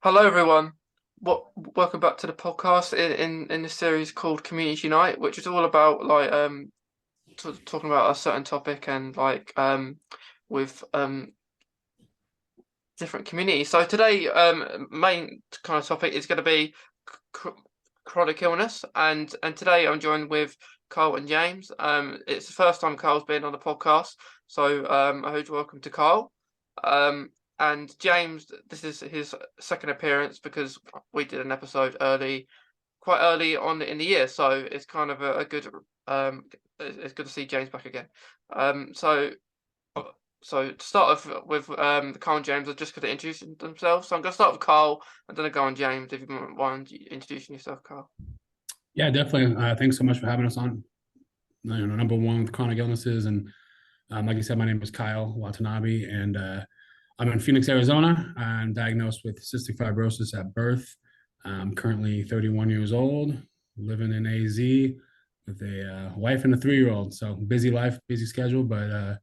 Hello, everyone. Welcome back to the podcast in the series called Community Unite, which is all about talking about a certain topic and with different communities. So today, main kind of topic is going to be cr chronic illness, and today I'm joined with Carl and James. It's the first time Carl's been on the podcast, so a huge welcome to Carl. And James, this is his second appearance because we did an episode quite early on in the year, so it's kind of a good it's good to see James back again. So to start off with Carl and James are just going to introduce themselves. So I'm going to start with Carl and then I go on James. If you don't mind introducing yourself, Carl. Yeah, definitely. Thanks so much for having us on. Number one with chronic illnesses, and like you said, my name is Kyle Watanabe, and I'm in Phoenix, Arizona. I'm diagnosed with cystic fibrosis at birth. I'm currently 31 years old, living in AZ with a wife and a 3-year-old. So busy life, busy schedule, but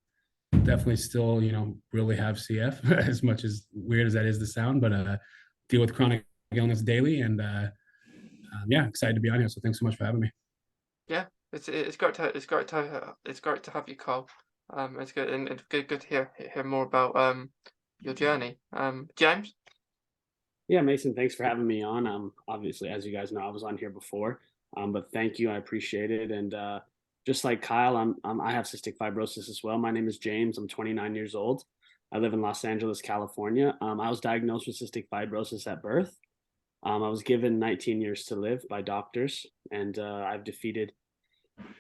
definitely still, really have CF as much as weird as that is to sound, but deal with chronic illness daily, and yeah, excited to be on here. So thanks so much for having me. Yeah, it's great to have you, Carl. It's good and good to hear more about your journey. James. Yeah, Mason, thanks for having me on. Obviously, as you guys know, I was on here before, but thank you, I appreciate it. And just like Kyle, I have cystic fibrosis as well. My name is James. I'm 29 years old. I live in Los Angeles, California. I was diagnosed with cystic fibrosis at birth. I was given 19 years to live by doctors, and I've defeated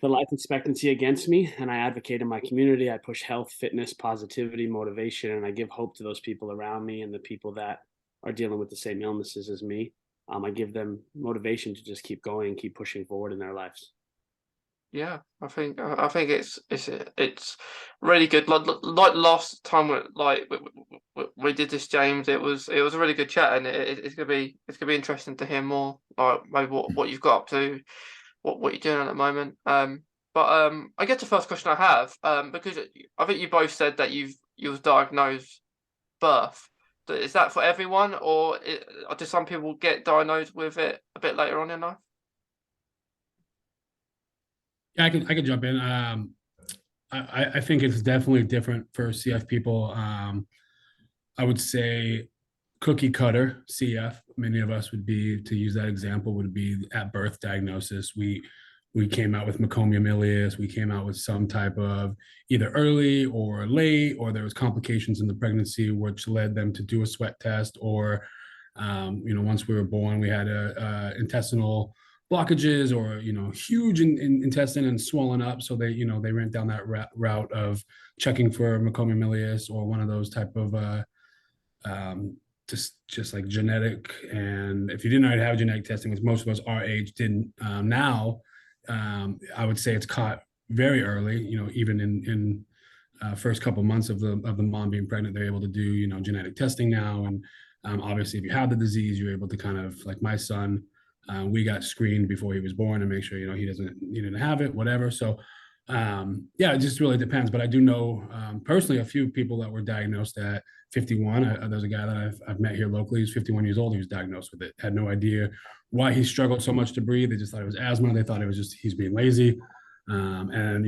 the life expectancy against me. And I advocate in my community. I push health, fitness, positivity, motivation, and I give hope to those people around me and the people that are dealing with the same illnesses as me. I give them motivation to just keep going and keep pushing forward in their lives. Yeah, I think it's really good. Like last time we did this, James. It was a really good chat, and it's gonna be interesting to hear more like maybe what you've got up to, what you're doing at the moment. But I guess the first question I have, because I think you both said that you was diagnosed birth. Is that for everyone, or do some people get diagnosed with it a bit later on in life? Yeah, I can jump in. I think it's definitely different for CF people. I would say cookie cutter CF. Many of us would be, to use that example, would be at birth diagnosis. We came out with meconium ileus. We came out with some type of either early or late, or there was complications in the pregnancy, which led them to do a sweat test. Or, once we were born, we had a intestinal blockages, or huge in intestine and swollen up. So they went down that route of checking for meconium ileus or one of those type of just like genetic. And if you didn't already have genetic testing, which most of us our age didn't, now I would say it's caught very early. Even in first couple months of the mom being pregnant, they're able to do genetic testing now. And obviously, if you have the disease, you're able to kind of, like my son, we got screened before he was born to make sure he didn't have it, whatever. So yeah, it just really depends. But I do know personally a few people that were diagnosed at 51. There's a guy that I've met here locally. He's 51 years old. He was diagnosed with it. Had no idea why he struggled so much to breathe. They just thought it was asthma. They thought it was just he's being lazy. And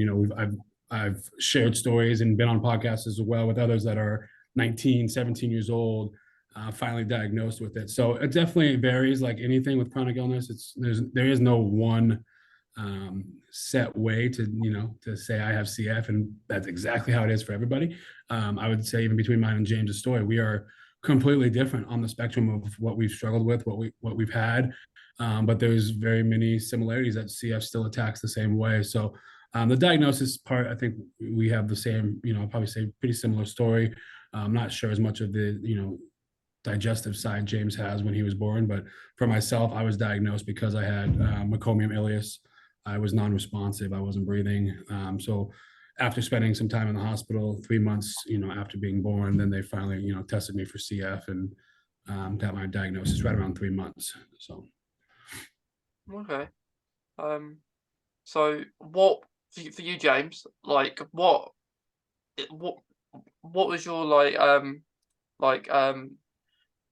I've shared stories and been on podcasts as well with others that are 19, 17 years old, finally diagnosed with it. So it definitely varies, like anything with chronic illness. There is no one set way to say I have CF, and that's exactly how it is for everybody. I would say even between mine and James's story, we are completely different on the spectrum of what we've struggled with, what we've had. But there's very many similarities that CF still attacks the same way. So the diagnosis part, I think we have the same, I'll probably say pretty similar story. I'm not sure as much of the, digestive side James has when he was born, but for myself, I was diagnosed because I had meconium ileus. I was non-responsive. I wasn't breathing. So after spending some time in the hospital, 3 months, after being born, then they finally, tested me for CF and got my diagnosis right around 3 months. So. Okay. So what for you, James? Like what was your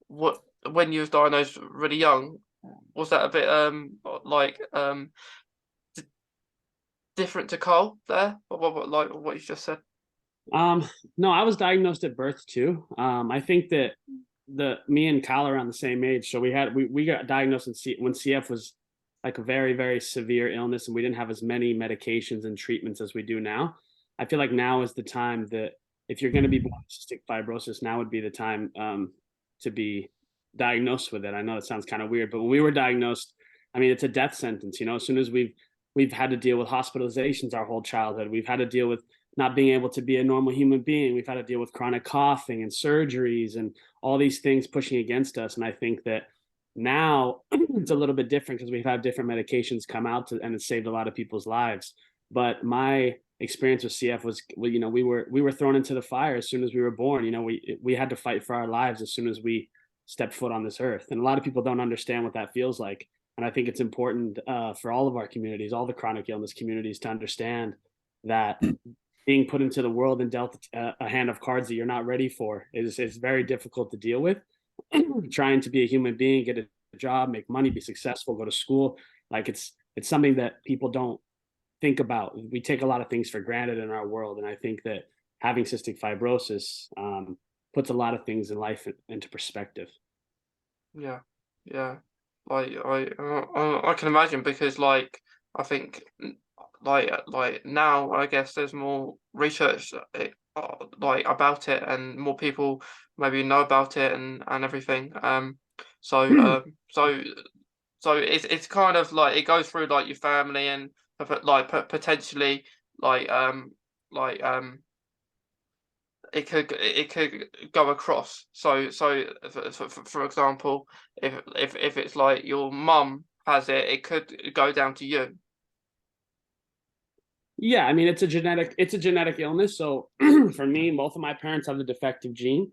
what when you was diagnosed really young, was that a bit like different to Cole there? Like what you just said? No, I was diagnosed at birth too. I think that me and Kyle are around the same age, so we got diagnosed when CF was like a very, very severe illness, and we didn't have as many medications and treatments as we do now. I feel like now is the time that if you're going to be born with cystic fibrosis, now would be the time to be diagnosed with it. I know it sounds kind of weird, but when we were diagnosed, I mean, it's a death sentence. You know, as soon as we've had to deal with hospitalizations our whole childhood, we've had to deal with not being able to be a normal human being. We've had to deal with chronic coughing and surgeries and all these things pushing against us. And I think that now it's a little bit different because we've had different medications come out and it saved a lot of people's lives. But my experience with CF was, you know, we were thrown into the fire as soon as we were born. You know, we had to fight for our lives as soon as we stepped foot on this earth. And a lot of people don't understand what that feels like. And I think it's important for all of our communities, all the chronic illness communities, to understand that being put into the world and dealt a hand of cards that you're not ready for is very difficult to deal with. Trying to be a human being, get a job, make money, be successful, go to school, like it's something that people don't think about. We take a lot of things for granted in our world, and I think that having cystic fibrosis puts a lot of things in life into perspective. Yeah, yeah. Like I can imagine, because like I think like now I guess there's more research like about it, and more people maybe know about it and everything. So it's kind of like it goes through like your family, and like potentially like like it could go across. So for example, if it's like your mum has it, it could go down to you. Yeah, I mean, it's a genetic illness. So for me, both of my parents have the defective gene.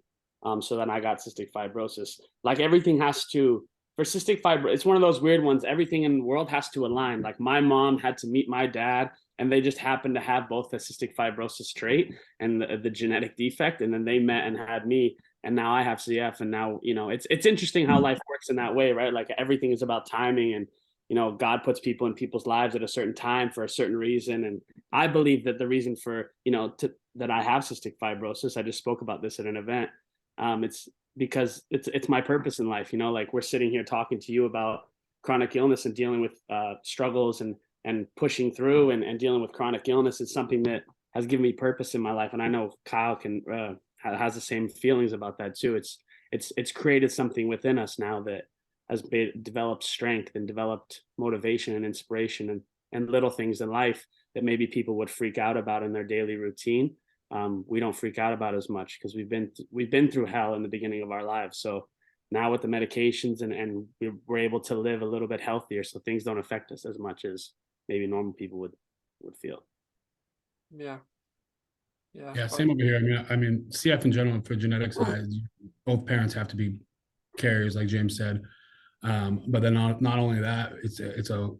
So then I got cystic fibrosis. Like everything has to, for cystic fibrosis, it's one of those weird ones. Everything in the world has to align. Like my mom had to meet my dad, and they just happened to have both the cystic fibrosis trait and the genetic defect. And then they met and had me, and now I have CF. And now, you know, it's interesting how life works in that way, right? Like everything is about timing, and you know, God puts people in people's lives at a certain time for a certain reason. And I believe that the reason for, you know, that I have cystic fibrosis, I just spoke about this at an event. It's because it's my purpose in life. You know, like we're sitting here talking to you about chronic illness and dealing with struggles and pushing through and dealing with chronic illness is something that has given me purpose in my life. And I know Kyle has the same feelings about that too. It's created something within us now that has developed strength and developed motivation and inspiration and little things in life that maybe people would freak out about in their daily routine. We don't freak out about as much because we've been through hell in the beginning of our lives. So now with the medications and we're able to live a little bit healthier, so things don't affect us as much as maybe normal people would feel. Yeah. Yeah, same over here. I mean, CF in general, for genetic side, both parents have to be carriers, like James said. But then not only that, it's a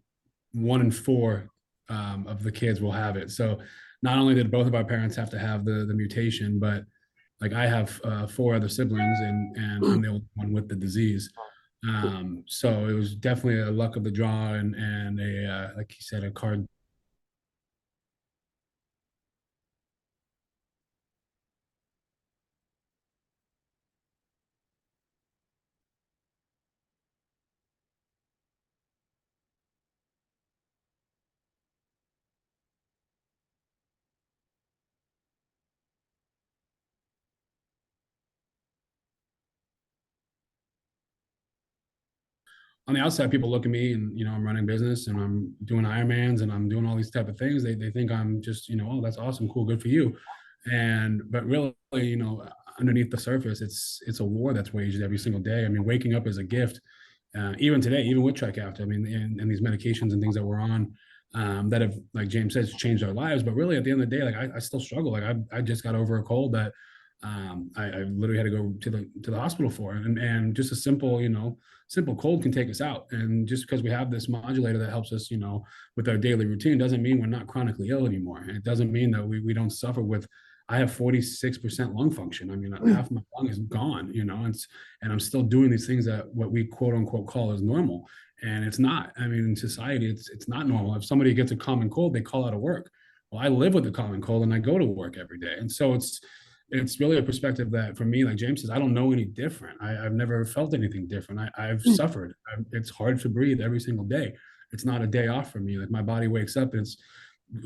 1 in 4 of the kids will have it. So not only did both of our parents have to have the mutation, but like I have 4 other siblings, and I'm the only one with the disease. So it was definitely a luck of the draw and a like you said, a card. On the outside, people look at me and, you know, I'm running business and I'm doing Ironmans and I'm doing all these type of things. They think I'm just, you know, oh, that's awesome, cool, good for you. But really, you know, underneath the surface, it's a war that's waged every single day. I mean, waking up is a gift. Even today, even with Trikafta, I mean, and these medications and things that we're on that have, like James says, changed our lives. But really, at the end of the day, like I still struggle. Like I just got over a cold that I literally had to go to the hospital for it. And just a simple, you know, simple cold can take us out. And just because we have this modulator that helps us, you know, with our daily routine doesn't mean we're not chronically ill anymore. And it doesn't mean that we don't suffer with I have 46% lung function. I mean, half my lung is gone, you know, and I'm still doing these things that what we quote unquote call as normal. And it's not. I mean, in society, it's not normal. If somebody gets a common cold, they call out of work. Well, I live with the common cold and I go to work every day. And so it's really a perspective that for me, like James says, I don't know any different. I've never felt anything different. I've suffered. It's hard to breathe every single day. It's not a day off for me. Like my body wakes up and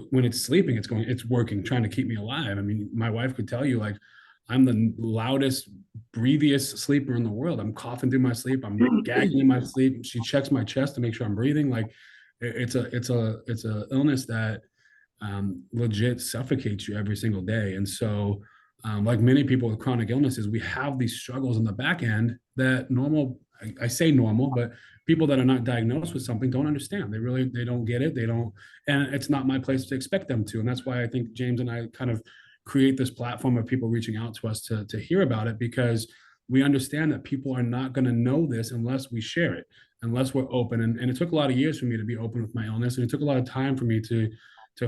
when it's sleeping, it's working, trying to keep me alive. I mean, my wife could tell you, like, I'm the loudest, breathiest sleeper in the world. I'm coughing through my sleep. I'm gagging in my sleep. She checks my chest to make sure I'm breathing. Like it's a illness that legit suffocates you every single day. And so, like many people with chronic illnesses, we have these struggles in the back end that I say normal, but people that are not diagnosed with something don't understand. They don't get it. They don't, and it's not my place to expect them to. And that's why I think James and I kind of create this platform of people reaching out to us to hear about it, because we understand that people are not going to know this unless we share it, unless we're open. And it took a lot of years for me to be open with my illness. And it took a lot of time for me to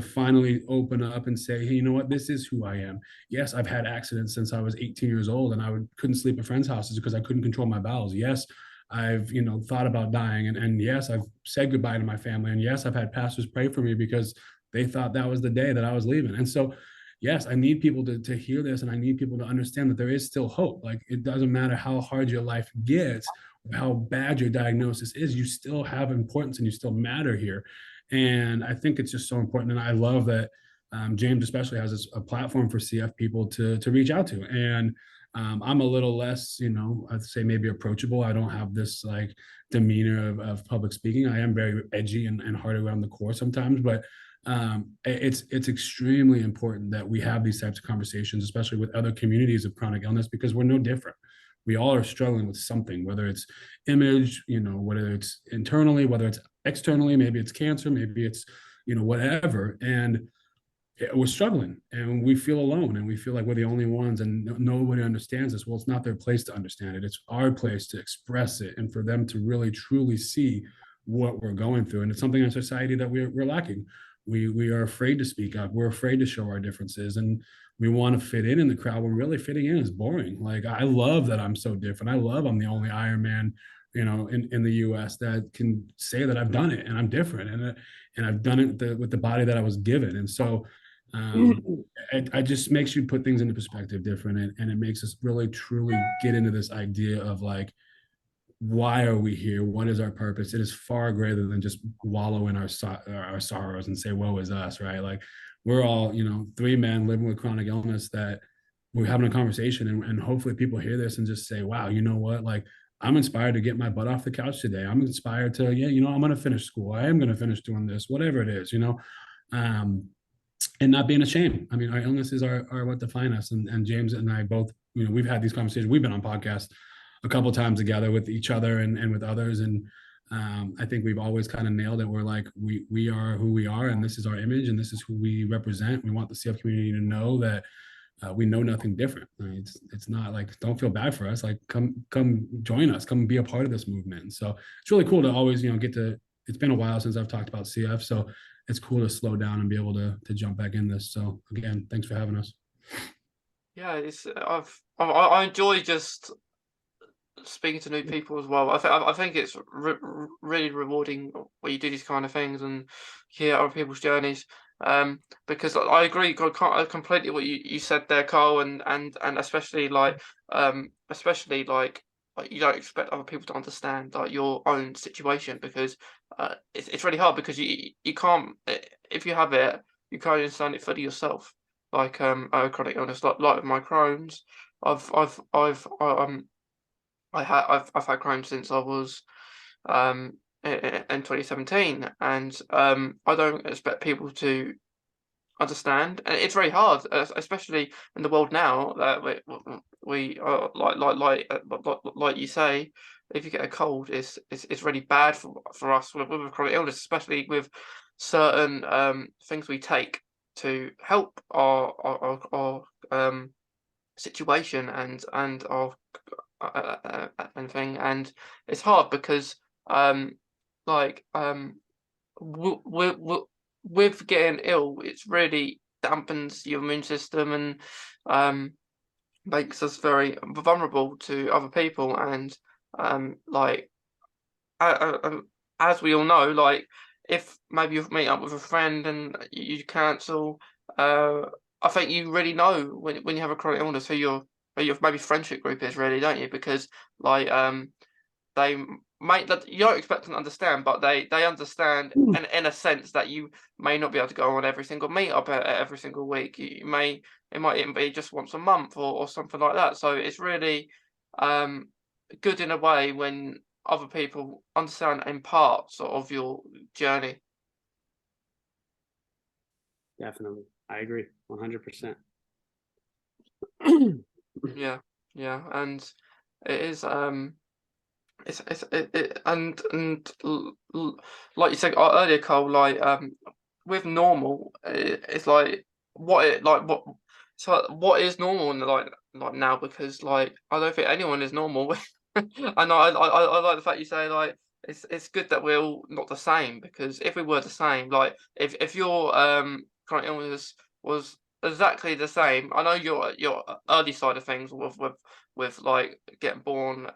finally open up and say, hey, you know what, this is who I am. Yes, I've had accidents since I was 18 years old, and couldn't sleep at friends' houses because I couldn't control my bowels. Yes, I've thought about dying, and yes, I've said goodbye to my family, and yes, I've had pastors pray for me because they thought that was the day that I was leaving. And so yes, I need people to hear this, and I need people to understand that there is still hope. Like it doesn't matter how hard your life gets, how bad your diagnosis is, you still have importance and you still matter here. And I think it's just so important. And I love that James especially has a platform for CF people to reach out to. And I'm a little less, I'd say maybe approachable. I don't have this like demeanor of public speaking. I am very edgy and hard around the core sometimes, but it's extremely important that we have these types of conversations, especially with other communities of chronic illness, because we're no different. We all are struggling with something, whether it's image, whether it's internally, whether it's externally, maybe it's cancer, maybe it's, whatever. And we're struggling and we feel alone and we feel like we're the only ones and nobody understands this. Well, it's not their place to understand it. It's our place to express it and for them to really, truly see what we're going through. And it's something in society that we're lacking. We are afraid to speak up. We're afraid to show our differences, and we want to fit in the crowd when really fitting in is boring. Like I love that I'm so different. I love I'm the only Iron Man, in the US that can say that I've done it and I'm different and I've done it with the body that I was given. And so it just makes you put things into perspective different, and it makes us really truly get into this idea of like, why are we here? What is our purpose? It is far greater than just wallow in our sorrows and say, woe is us, right? Like we're all, three men living with chronic illness that we're having a conversation, and hopefully people hear this and just say, wow, you know what? Like I'm inspired to get my butt off the couch today. I'm inspired to, I'm going to finish school. I am going to finish doing this, whatever it is, and not being ashamed. I mean, our illnesses are what define us. And James and I both, we've had these conversations. We've been on podcasts a couple of times together with each other and with others. And I think we've always kind of nailed it. We're like, we are who we are, and this is our image, and this is who we represent. We want the CF community to know that we know nothing different. I mean, it's not like, don't feel bad for us. Like, come join us, come be a part of this movement. And so it's really cool to always, it's been a while since I've talked about CF. So it's cool to slow down and be able to jump back in this. So again, thanks for having us. Yeah, I enjoy just speaking to new people as well. I think it's really rewarding when you do these kind of things and hear other people's journeys. Because I agree completely what you said there, Carl, and especially like you don't expect other people to understand like your own situation, because it's really hard, because you can't, if you have it, you can't understand it fully yourself. Like chronic illness, like with my Crohn's, I've had Crohn's since I was in 2017, and I don't expect people to understand, and it's very hard, especially in the world now that we are like you say, if you get a cold, it's really bad for us with chronic illness, especially with certain things we take to help our situation and our and thing, and it's hard because with getting ill, it's really dampens your immune system and makes us very vulnerable to other people. And like as we all know, like if maybe you meet up with a friend and you cancel, I think you really know when you have a chronic illness who your maybe friendship group is, really, don't you? Because like they might that you don't expect them to understand, but they understand in a sense that you may not be able to go on every single meetup every single week. It might even be just once a month or something like that. So it's really good in a way when other people understand in parts of your journey. Definitely, I agree 100%. Yeah, and it is like you said earlier, Cole, like with normal, it's like what is normal in like now, because like I don't think anyone is normal. And I like the fact you say like it's good that we're all not the same, because if we were the same, like if your chronic illness was exactly the same, I know your early side of things with like getting born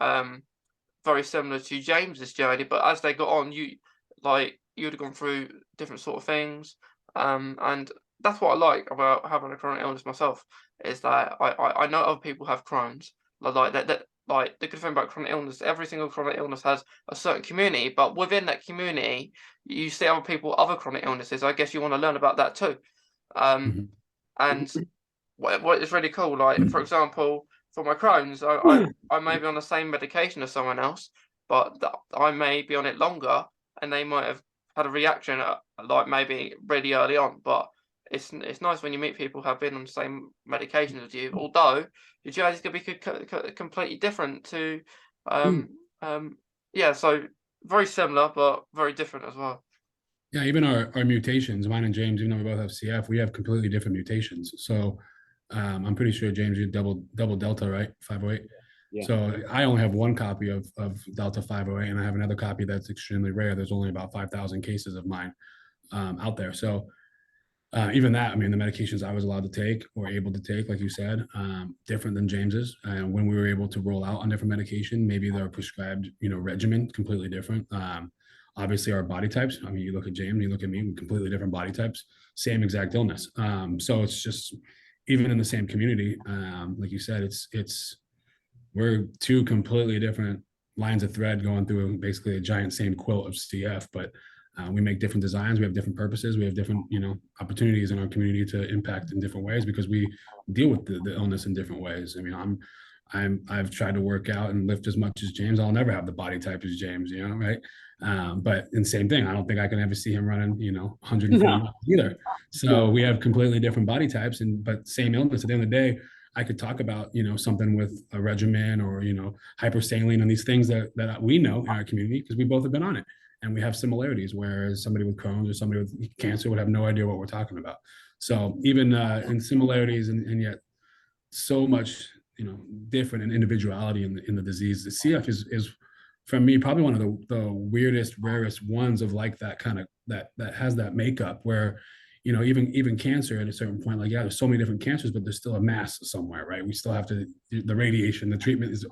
very similar to James's journey, but as they got on, you'd have gone through different sort of things, and that's what I like about having a chronic illness myself, is that I know other people have Crohn's, like the good thing about chronic illness, every single chronic illness has a certain community, but within that community, you see other people, other chronic illnesses. I guess you want to learn about that too, and what is really cool, like for example, for my Crohn's, I may be on the same medication as someone else, but I may be on it longer, and they might have had a reaction like maybe really early on. But it's nice when you meet people who have been on the same medication as you, although your journey is going to be completely different to, yeah. So very similar, but very different as well. Yeah, even our mutations, mine and James, even though we both have CF, we have completely different mutations. So I'm pretty sure, James, you double Delta, right? 508. Yeah. So I only have one copy of Delta 508, and I have another copy that's extremely rare. There's only about 5,000 cases of mine out there. So even that, I mean, the medications I was allowed to take or able to take, like you said, different than James's. And when we were able to roll out on different medication, maybe their prescribed, regimen completely different. Obviously, our body types. I mean, you look at James, you look at me, completely different body types, same exact illness. So it's just, even in the same community, like you said, we're two completely different lines of thread going through basically a giant same quilt of CF, but we make different designs, we have different purposes, we have different, opportunities in our community to impact in different ways, because we deal with the illness in different ways. I mean, I've tried to work out and lift as much as James. I'll never have the body type as James, right? But in same thing, I don't think I can ever see him running, 140 miles either. So we have completely different body types, but same illness. At the end of the day, I could talk about, something with a regimen or, hypersaline and these things that we know in our community, because we both have been on it and we have similarities, whereas somebody with Crohn's or somebody with cancer would have no idea what we're talking about. So even in similarities and yet so much, different in individuality in the disease, the CF is for me probably one of the weirdest, rarest ones of like that kind of that has that makeup where, even cancer at a certain point, like, yeah, there's so many different cancers, but there's still a mass somewhere, right? We still have the radiation, the treatment is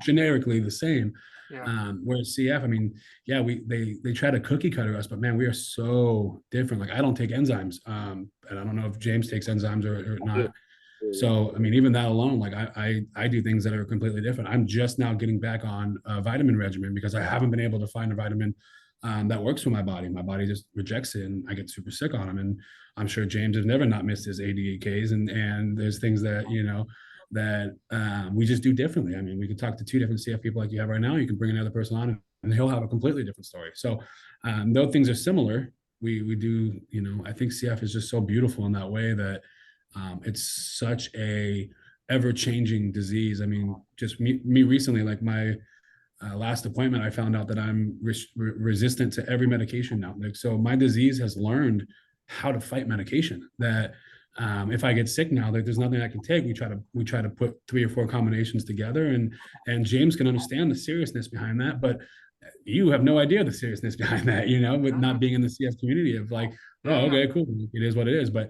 generically the same. Yeah. Whereas CF, I mean, yeah, they try to cookie cutter us, but man, we are so different. Like, I don't take enzymes, and I don't know if James takes enzymes or not. So, I mean, even that alone, like I do things that are completely different. I'm just now getting back on a vitamin regimen because I haven't been able to find a vitamin that works for my body. My body just rejects it, and I get super sick on them. And I'm sure James has never not missed his ADHDs. And there's things that, that we just do differently. I mean, we could talk to two different CF people like you have right now. You can bring another person on and he'll have a completely different story. So though things are similar, we do, I think CF is just so beautiful in that way that it's such a ever-changing disease. I mean, just me recently, like my last appointment, I found out that I'm resistant to every medication now. Like, so my disease has learned how to fight medication. That if I get sick now, there's nothing I can take. We try to put 3 or 4 combinations together, and James can understand the seriousness behind that, but you have no idea the seriousness behind that, but not being in the CF community of like, oh, okay, cool, it is what it is. But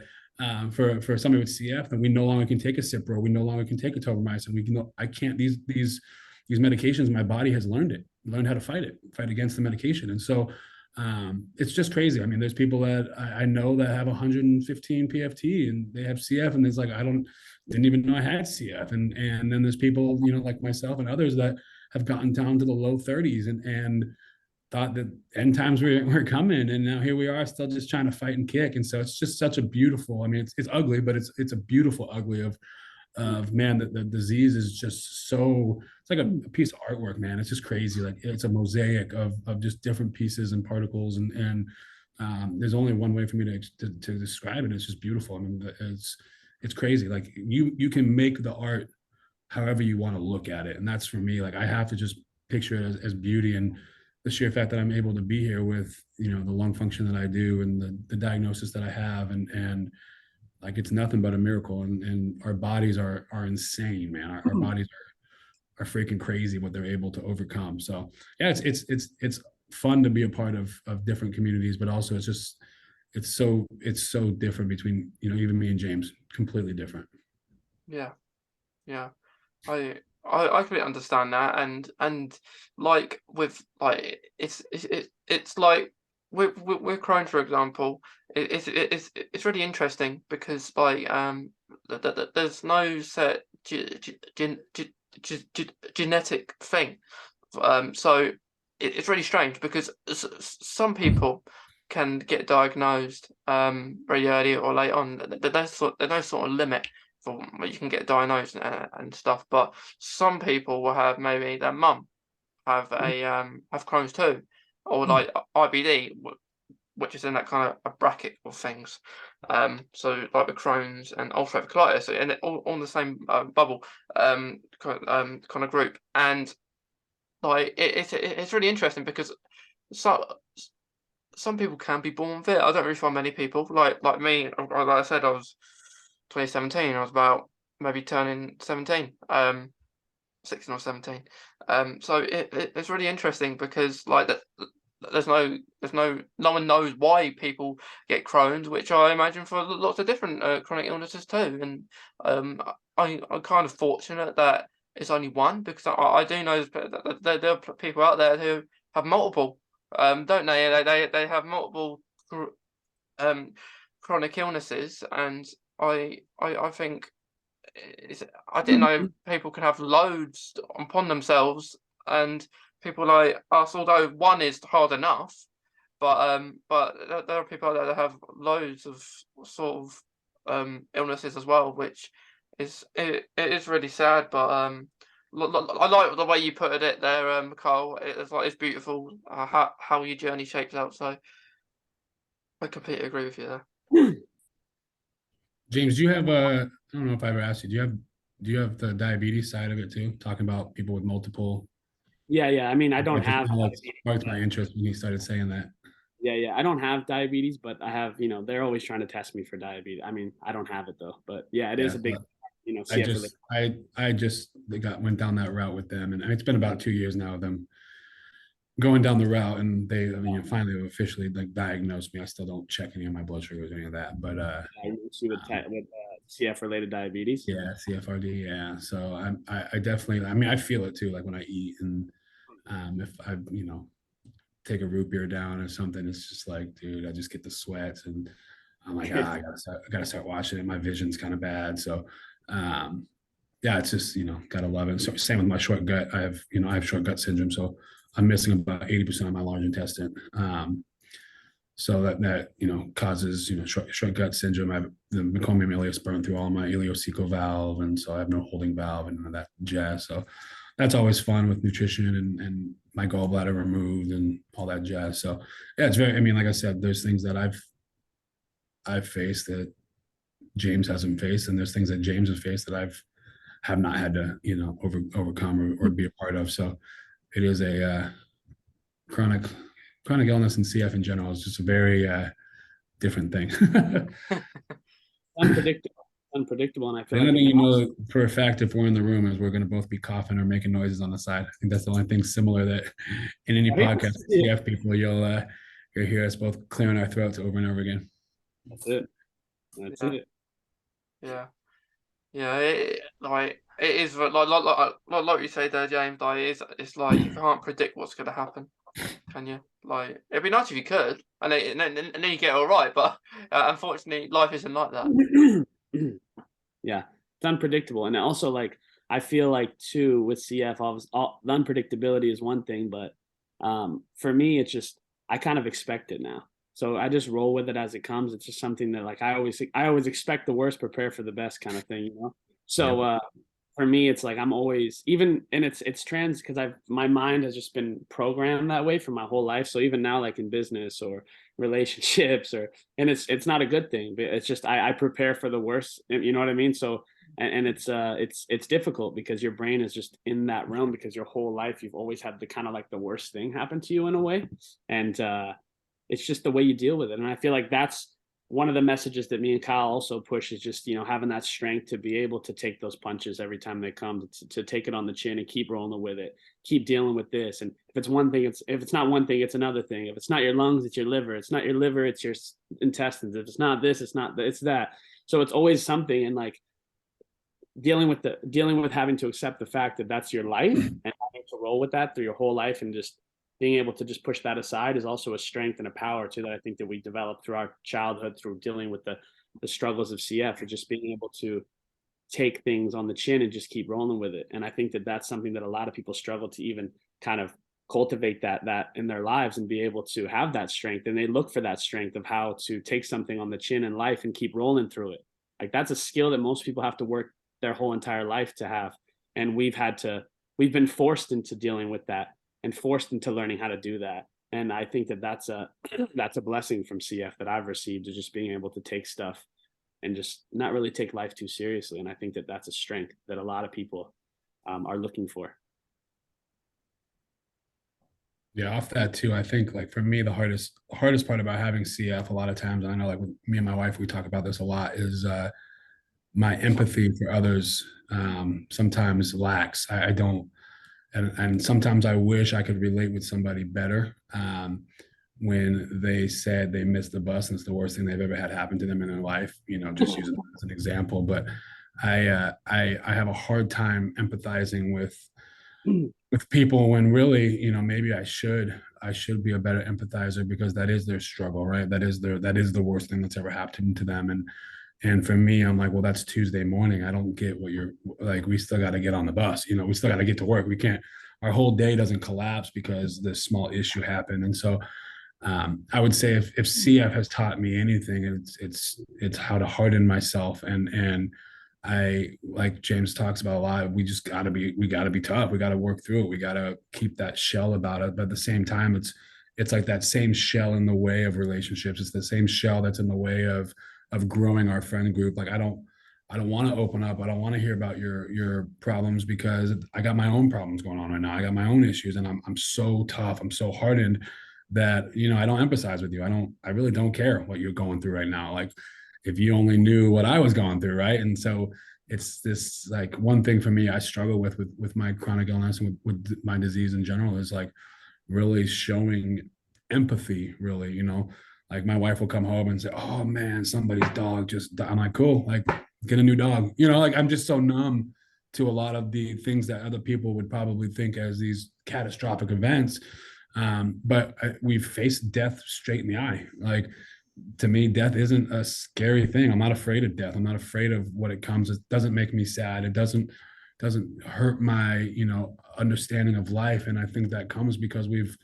for somebody with CF, and we no longer can take a Cipro, we no longer can take a tobramycin. I can't, these medications, my body has learned how to fight against the medication. And so it's just crazy. I mean, there's people that I know that have 115 PFT and they have CF, and it's like, didn't even know I had CF. And then there's people, you know, like myself and others that have gotten down to the low 30s and thought that end times were coming, and now here we are still just trying to fight and kick. And so it's just such a beautiful, I mean, it's ugly, but it's a beautiful ugly of man, the disease is just so, it's like a piece of artwork, man. It's just crazy. Like it's a mosaic of just different pieces and particles, and there's only one way for me to describe it. It's just beautiful. I mean, it's crazy. Like you can make the art however you want to look at it, and that's for me. Like I have to just picture it as beauty, and the sheer fact that I'm able to be here with, you know, the lung function that I do and the diagnosis that I have, and like it's nothing but a miracle. And our bodies are insane, man. Our bodies are freaking crazy what they're able to overcome. So yeah, it's fun to be a part of different communities, but also it's so different between, you know, even me and James, completely different. Yeah. I completely understand that, and like with like it's like with Crohn, for example, it's really interesting because like there's no set genetic thing, so it's really strange because some people can get diagnosed very early or late on. There's no sort of limit for what you can get diagnosed and stuff, but some people will have, maybe their mum have have Crohn's too, or like IBD, which is in that kind of a bracket of things. So like the Crohn's and ulcerative colitis, and all in the same bubble kind of group. And like it's really interesting because some people can be born fit. I don't really find many people like me. Like I said, I was 2017. I was about maybe turning 17, 16 or 17. So it's really interesting because like that. No one knows why people get Crohn's, which I imagine for lots of different chronic illnesses too. And I'm kind of fortunate that it's only one, because I do know that there are people out there who have multiple, don't they? They have multiple chronic illnesses, and I think I didn't know people can have loads upon themselves, and people like us, although one is hard enough, but there are people out there that have loads of sort of illnesses as well, which it is really sad. But I like the way you put it there, Carl. It's beautiful how your journey shapes out. So I completely agree with you there. James, do you have I don't know if I ever asked you, do you have the diabetes side of it too? Talking about people with multiple. Yeah. I mean, I don't have. Sparked my interest when you started saying that. Yeah. I don't have diabetes, but I have, you know, they're always trying to test me for diabetes. I mean, I don't have it though, but yeah, it is a big, you know, I just went down that route with them, and it's been about 2 years now of them going down the route, and they, I mean, finally officially like diagnosed me. I still don't check any of my blood sugars or any of that, but with CF related diabetes. Yeah, CFRD. Yeah, so I definitely, I mean, I feel it too. Like when I eat, and if I, you know, take a root beer down or something, it's just like, dude, I just get the sweats, and I'm like, I gotta start watching it. My vision's kind of bad, so yeah, it's just, you know, gotta love it. So same with my short gut. I have short gut syndrome, so I'm missing about 80% of my large intestine. So that you know causes, you know, short gut syndrome. I have the meconium ileus burned through all my ileocecal valve, and so I have no holding valve and none of that jazz. So that's always fun with nutrition, and my gallbladder removed and all that jazz. So yeah, it's very, I mean, like I said, there's things that I've faced that James hasn't faced, and there's things that James has faced that have not had to, you know, overcome or be a part of. So it is a chronic illness, and CF in general is just a very different thing. Unpredictable, and I feel like you know for a fact, if we're in the room, is we're going to both be coughing or making noises on the side. I think that's the only thing similar that in any podcast with CF people, you'll hear us both clearing our throats over and over again. That's it. That's Yeah. it. Yeah. Yeah, it is like you say there, James. Like it's like you can't predict what's going to happen, can you? Like it'd be nice if you could, and then you get all right. But unfortunately, life isn't like that. Yeah, it's unpredictable, and also like I feel like too with CF, the unpredictability is one thing, but for me, it's just I kind of expect it now, so I just roll with it as it comes. It's just something that like I always expect the worst, prepare for the best kind of thing, you know. So for me, it's like I'm always even, and it's trans because my mind has just been programmed that way for my whole life. So even now, like in business or relationships, and it's not a good thing, but it's just I prepare for the worst. You know what I mean? So and it's difficult because your brain is just in that realm because your whole life you've always had the kind of like the worst thing happen to you in a way, and it's just the way you deal with it. And I feel like that's one of the messages that me and Kyle also push is just, having that strength to be able to take those punches every time they come, to take it on the chin and keep rolling with it, keep dealing with this. And if it's one thing, if it's not one thing, it's another thing. If it's not your lungs, it's your liver. It's not your liver, it's your intestines. If it's not this, it's that. So it's always something. And like dealing with having to accept the fact that that's your life and having to roll with that through your whole life, and just being able to just push that aside is also a strength and a power too that I think that we developed through our childhood, through dealing with the struggles of CF, or just being able to take things on the chin and just keep rolling with it. And I think that that's something that a lot of people struggle to even kind of cultivate that in their lives and be able to have that strength. And they look for that strength of how to take something on the chin in life and keep rolling through it. Like that's a skill that most people have to work their whole entire life to have. And we've been forced into dealing with that and forced into learning how to do that. And I think that that's a blessing from CF that I've received, is just being able to take stuff and just not really take life too seriously. And I think that that's a strength that a lot of people are looking for. Yeah, off that too, I think like for me, the hardest part about having CF a lot of times, and I know like with me and my wife, we talk about this a lot, is my empathy for others sometimes lacks. I don't, and sometimes I wish I could relate with somebody better when they said they missed the bus and it's the worst thing they've ever had happen to them in their life. Just using that as an example. But I have a hard time empathizing with people when really, maybe I should be a better empathizer, because that is their struggle, right? That is the worst thing that's ever happened to them. And for me, I'm like, well, that's Tuesday morning. I don't get what you're like. We still got to get on the bus. We still got to get to work. We can't, our whole day doesn't collapse because this small issue happened. And so I would say if CF has taught me anything, it's how to harden myself. And I, like James talks about a lot, we got to be tough. We got to work through it. We got to keep that shell about it. But at the same time, it's like that same shell in the way of relationships. It's the same shell that's in the way of growing our friend group. Like I don't want to open up. I don't want to hear about your problems, because I got my own problems going on right now. I got my own issues, and I'm so tough. I'm so hardened that I don't empathize with you. I really don't care what you're going through right now. Like if you only knew what I was going through, right? And so it's this, like, one thing for me I struggle with my chronic illness and with my disease in general is like really showing empathy, really. Like my wife will come home and say, oh man, somebody's dog just died. I'm like, cool, like get a new dog. Like I'm just so numb to a lot of the things that other people would probably think as these catastrophic events. But we've faced death straight in the eye. Like to me, death isn't a scary thing. I'm not afraid of death. I'm not afraid of what it comes. It doesn't make me sad. It doesn't hurt my, understanding of life. And I think that comes because we've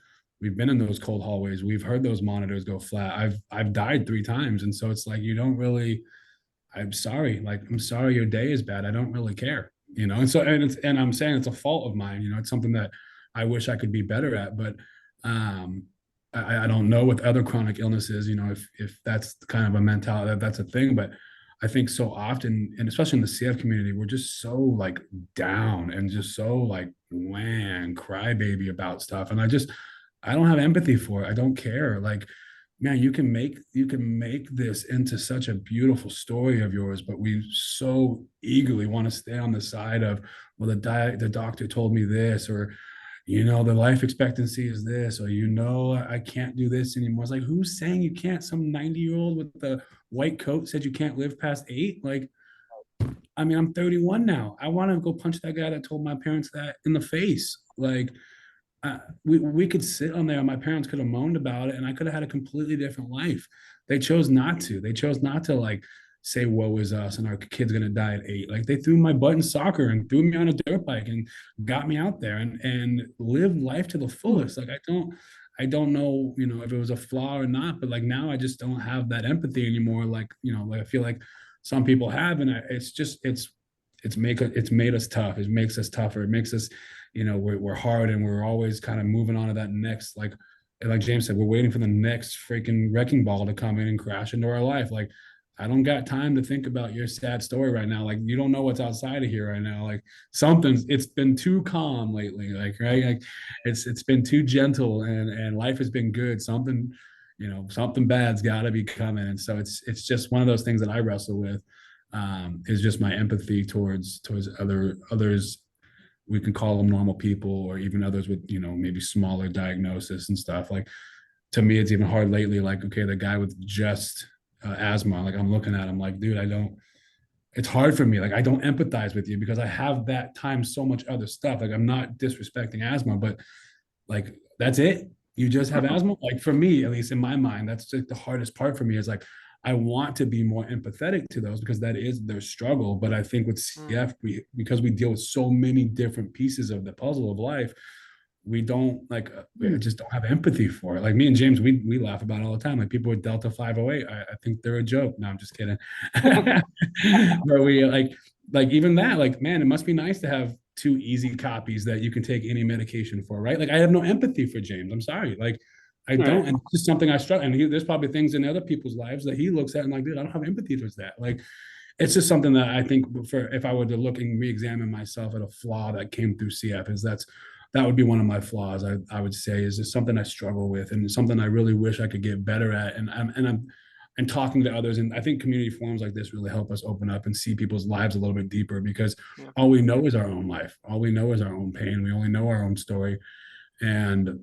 been in those cold hallways. We've heard those monitors go flat. I've died 3 times. And so it's like, you don't really, I'm sorry. Like, I'm sorry your day is bad. I don't really care, And so, and I'm saying it's a fault of mine. It's something that I wish I could be better at, but I don't know with other chronic illnesses, if that's kind of a mentality, that's a thing. But I think so often, and especially in the CF community, we're just so like down and just so like crybaby about stuff. And I don't have empathy for it. I don't care. Like, man, you can make this into such a beautiful story of yours, but we so eagerly want to stay on the side of, well, the doctor told me this, or the life expectancy is this, or I can't do this anymore. It's like, who's saying you can't? Some 90-year-old with the white coat said you can't live past 8. Like, I mean, I'm 31 now. I want to go punch that guy that told my parents that in the face. Like, we could sit on there. My parents could have moaned about it, and I could have had a completely different life. They chose not to. They chose not to like say, "Woe is us," and our kid's gonna die at 8. Like, they threw my butt in soccer and threw me on a dirt bike and got me out there and lived life to the fullest. Like, I don't know, if it was a flaw or not, but like now I just don't have that empathy anymore. Like, like I feel like some people have, and it's made us tough. It makes us tougher. It makes us, we're hard, and we're always kind of moving on to that next, like James said, we're waiting for the next freaking wrecking ball to come in and crash into our life. Like, I don't got time to think about your sad story right now. Like, you don't know what's outside of here right now. Like, it's been too calm lately. Like, right. Like, it's been too gentle, and life has been good. Something bad's gotta be coming. And so it's just one of those things that I wrestle with, is just my empathy towards others. We can call them normal people, or even others with, maybe smaller diagnosis and stuff. Like, to me, it's even hard lately. Like, okay, the guy with just asthma, like, I'm looking at him like, dude, it's hard for me. Like, I don't empathize with you because I have that time so much other stuff. Like, I'm not disrespecting asthma, but like, that's it. You just have asthma. Like, for me, at least in my mind, that's like the hardest part for me, is like, I want to be more empathetic to those because that is their struggle. But I think with CF, because we deal with so many different pieces of the puzzle of life, we just don't have empathy for it. Like, me and James, we laugh about it all the time. Like, people with Delta 508, I think they're a joke. No, I'm just kidding. But we like even that, like, man, it must be nice to have 2 easy copies that you can take any medication for, right? Like, I have no empathy for James. I'm sorry. Like, I don't, Right. and it's just something I struggle. And there's probably things in other people's lives that he looks at and like, dude, I don't have empathy towards that. Like, it's just something that I think, if I were to look and re-examine myself at a flaw that came through CF, that would be one of my flaws. I would say is just something I struggle with, and something I really wish I could get better at. And talking to others, and I think community forums like this really help us open up and see people's lives a little bit deeper, because all we know is our own life. All we know is our own pain. We only know our own story, and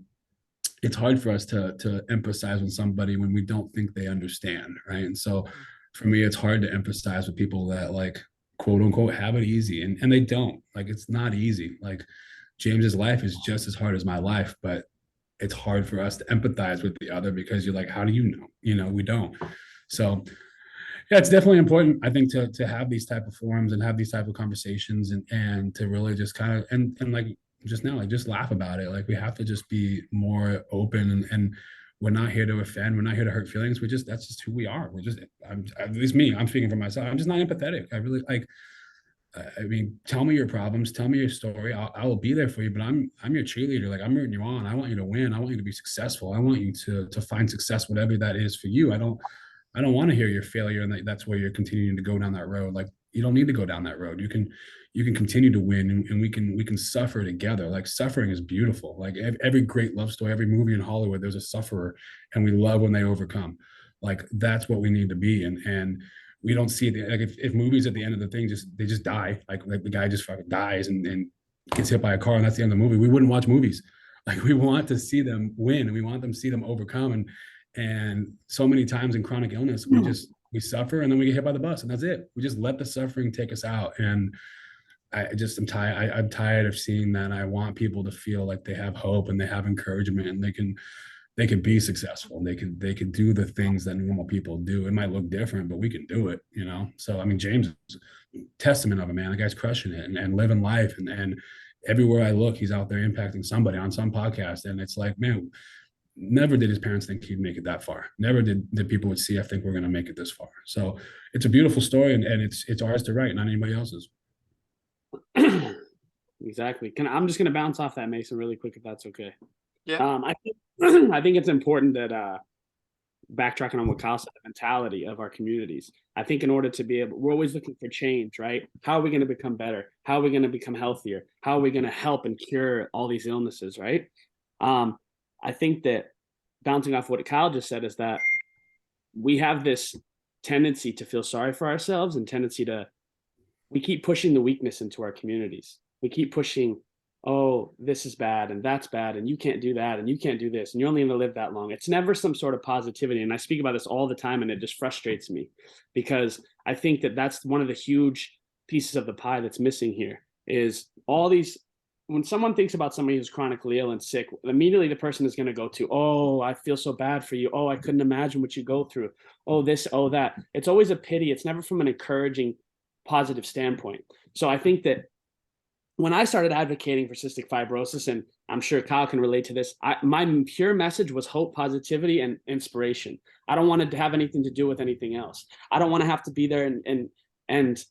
it's hard for us to empathize with somebody when we don't think they understand, right? And so for me, it's hard to empathize with people that, like, quote unquote, have it easy, and they don't. Like, it's not easy. Like, James's life is just as hard as my life, but it's hard for us to empathize with the other, because you're like, how do you know? We don't. So yeah, it's definitely important, I think, to have these type of forums and have these type of conversations, and to really just kind of, and like just now, like, just laugh about it. Like, we have to just be more open, and we're not here to offend. We're not here to hurt feelings. That's just who we are. At least me, I'm speaking for myself. I'm just not empathetic. I really, like, I mean, tell me your problems, tell me your story. I will be there for you, but I'm your cheerleader. Like, I'm rooting you on. I want you to win. I want you to be successful. I want you to find success, whatever that is for you. I don't want to hear your failure, and that's where you're continuing to go down that road. Like, you don't need to go down that road. You can continue to win, and we can suffer together. Like, suffering is beautiful. Like, every great love story, every movie in Hollywood, there's a sufferer, and we love when they overcome. Like, that's what we need to be. And we don't see it. Like, if movies at the end of the thing they just die, like the guy just fucking dies and gets hit by a car, and that's the end of the movie, we wouldn't watch movies. Like, we want to see them win, and we want them to see them overcome. And so many times in chronic illness, we suffer, and then we get hit by the bus, and that's it. We just let the suffering take us out. And I'm tired. I'm tired of seeing that. I want people to feel like they have hope, and they have encouragement, and they can be successful, and they can do the things that normal people do. It might look different, but we can do it. So, I mean, James is a testament of a man. The guy's crushing it and living life. And everywhere I look, he's out there impacting somebody on some podcast. And it's like, man, never did his parents think he'd make it that far. Never did people with CF think we're going to make it this far. So it's a beautiful story, and it's ours to write, not anybody else's. Exactly. I'm just going to bounce off that, Mason, really quick, if that's okay. Yeah. I think it's important that backtracking on what Kyle said, the mentality of our communities. I think in order to be able, we're always looking for change, right? How are we going to become better? How are we going to become healthier? How are we going to help and cure all these illnesses, right? I think that bouncing off what Kyle just said is that we have this tendency to feel sorry for ourselves, and we keep pushing the weakness into our communities. We keep pushing oh, this is bad and that's bad and you can't do that and you can't do this and you're only going to live that long. It's never some sort of positivity. And I speak about this all the time, and it just frustrates me because I think that that's one of the huge pieces of the pie that's missing here is all these. When someone thinks about somebody who's chronically ill and sick, immediately the person is going to go to, oh, I feel so bad for you. Oh, I couldn't imagine what you go through. Oh, this, oh, that. It's always a pity. It's never from an encouraging, positive standpoint. So I think that when I started advocating for cystic fibrosis, and I'm sure Kyle can relate to this, my pure message was hope, positivity, and inspiration. I don't want it to have anything to do with anything else. I don't want to have to be there and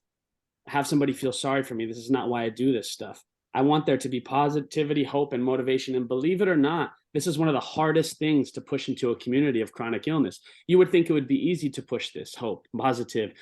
have somebody feel sorry for me. This is not why I do this stuff. I want there to be positivity, hope, and motivation. And believe it or not, this is one of the hardest things to push into a community of chronic illness. You would think it would be easy to push this hope, positive,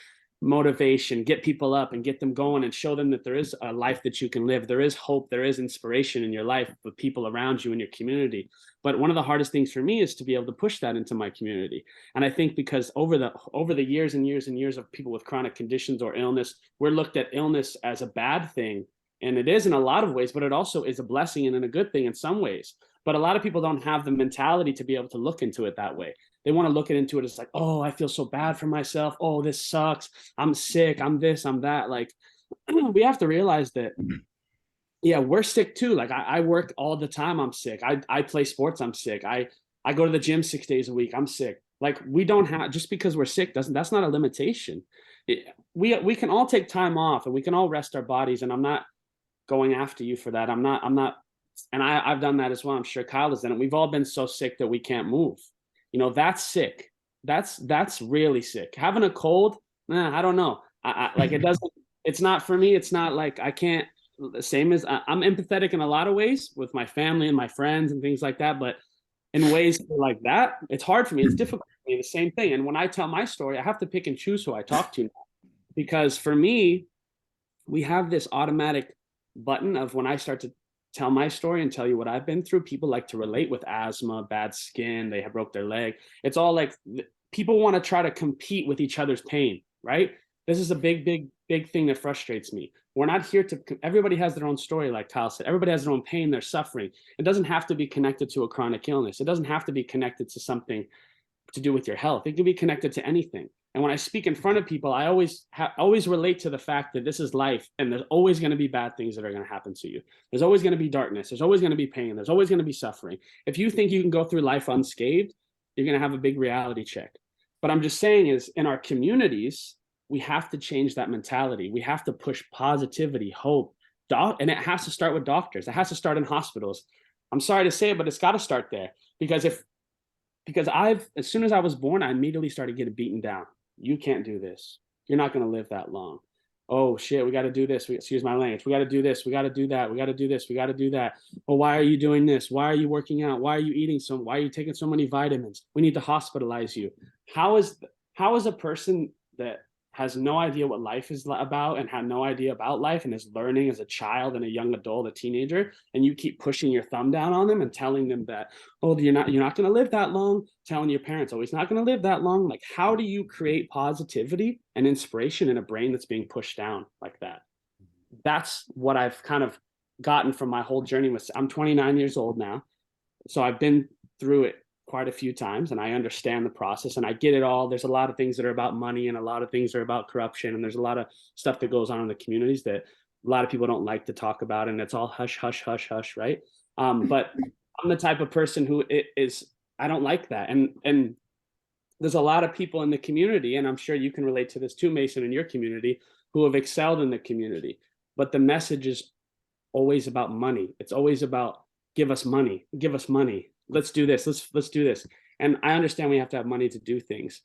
motivation, get people up and get them going and show them that there is a life that you can live. There is hope, there is inspiration in your life with people around you in your community. But one of the hardest things for me is to be able to push that into my community. And I think because over the years and years and years of people with chronic conditions or illness, we're looked at illness as a bad thing. And it is in a lot of ways, but it also is a blessing and a good thing in some ways. But a lot of people don't have the mentality to be able to look into it that way. They want to look into it as like, oh, I feel so bad for myself. Oh, this sucks. I'm sick. I'm this, I'm that. Like, we have to realize that, yeah, we're sick too. Like I work all the time. I'm sick. I play sports. I'm sick. I go to the gym 6 days a week. I'm sick. Like we don't have, just because we're sick that's not a limitation. We can all take time off and we can all rest our bodies. And I'm not going after you for that. I'm not, and I've done that as well. I'm sure Kyle has done it. We've all been so sick that we can't move. You know, that's sick. That's really sick. Having a cold, I don't know. I like it doesn't, it's not for me. It's not like I can't, the same as I'm empathetic in a lot of ways with my family and my friends and things like that. But in ways like that, it's hard for me. It's difficult for me, the same thing. And when I tell my story, I have to pick and choose who I talk to now. Because for me, we have this automatic button of when I start to tell my story and tell you what I've been through, people like to relate with asthma, bad skin, they have broke their leg. It's all like people want to try to compete with each other's pain, right? This is a big thing that frustrates me. We're not here to, everybody has their own story, like Kyle said. Everybody has their own pain, their suffering. It doesn't have to be connected to a chronic illness. It doesn't have to be connected to something to do with your health. It can be connected to anything. And when I speak in front of people, I always relate to the fact that this is life, and there's always going to be bad things that are going to happen to you. There's always going to be darkness. There's always going to be pain. There's always going to be suffering. If you think you can go through life unscathed, you're going to have a big reality check. But I'm just saying is in our communities, we have to change that mentality. We have to push positivity, hope, and it has to start with doctors. It has to start in hospitals. I'm sorry to say it, but it's got to start there because as soon as I was born, I immediately started getting beaten down. You can't do this. You're not going to live that long. Oh shit, we got to do this. Excuse my language. We got to do this. We got to do that. We got to do this. We got to do that. Well, why are you doing this? Why are you working out? Why are you eating why are you taking so many vitamins? We need to hospitalize you. How is a person that has no idea what life is about and had no idea about life and is learning as a child and a young adult, a teenager, and you keep pushing your thumb down on them and telling them that, oh, you're not going to live that long, telling your parents, oh, he's not going to live that long. Like, how do you create positivity and inspiration in a brain that's being pushed down like that? That's what I've kind of gotten from my whole journey. I'm 29 years old now, so I've been through it quite a few times and I understand the process and I get it all. There's a lot of things that are about money and a lot of things are about corruption, and there's a lot of stuff that goes on in the communities that a lot of people don't like to talk about, and it's all hush, hush, hush, hush, right? But I'm the type of person who I don't like that. And there's a lot of people in the community, and I'm sure you can relate to this too, Mason, in your community, who have excelled in the community. But the message is always about money. It's always about give us money, give us money. Let's do this. Let's do this. And I understand we have to have money to do things,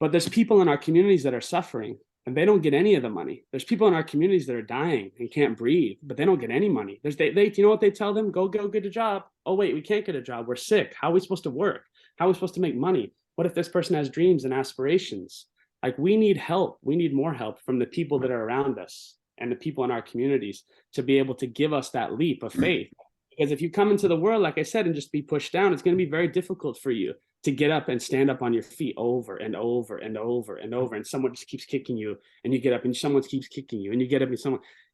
but there's people in our communities that are suffering and they don't get any of the money. There's people in our communities that are dying and can't breathe, but they don't get any money. They you know what they tell them? Go get a job. Oh wait, we can't get a job. We're sick. How are we supposed to work? How are we supposed to make money? What if this person has dreams and aspirations? Like, we need help. We need more help from the people that are around us and the people in our communities to be able to give us that leap of faith. Because if you come into the world, like I said, and just be pushed down, it's going to be very difficult for you to get up and stand up on your feet over and over and over and over. And someone just keeps kicking you and you get up and someone keeps kicking you and you get up and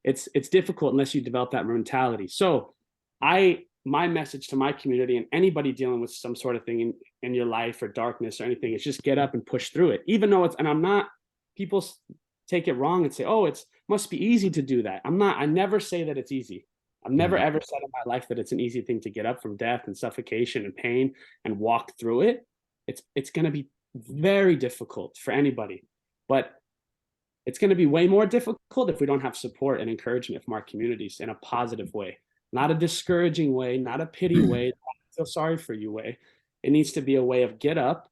it's difficult unless you develop that mentality. So my message to my community and anybody dealing with some sort of thing in your life or darkness or anything is just get up and push through it. Even though and I'm not, people take it wrong and say, oh, it must be easy to do that. I never say that it's easy. I've never ever said in my life that it's an easy thing to get up from death and suffocation and pain and walk through it. It's going to be very difficult for anybody, but it's going to be way more difficult if we don't have support and encouragement from our communities in a positive way, not a discouraging way, not a pity way, not a feel sorry for you way. It needs to be a way of get up.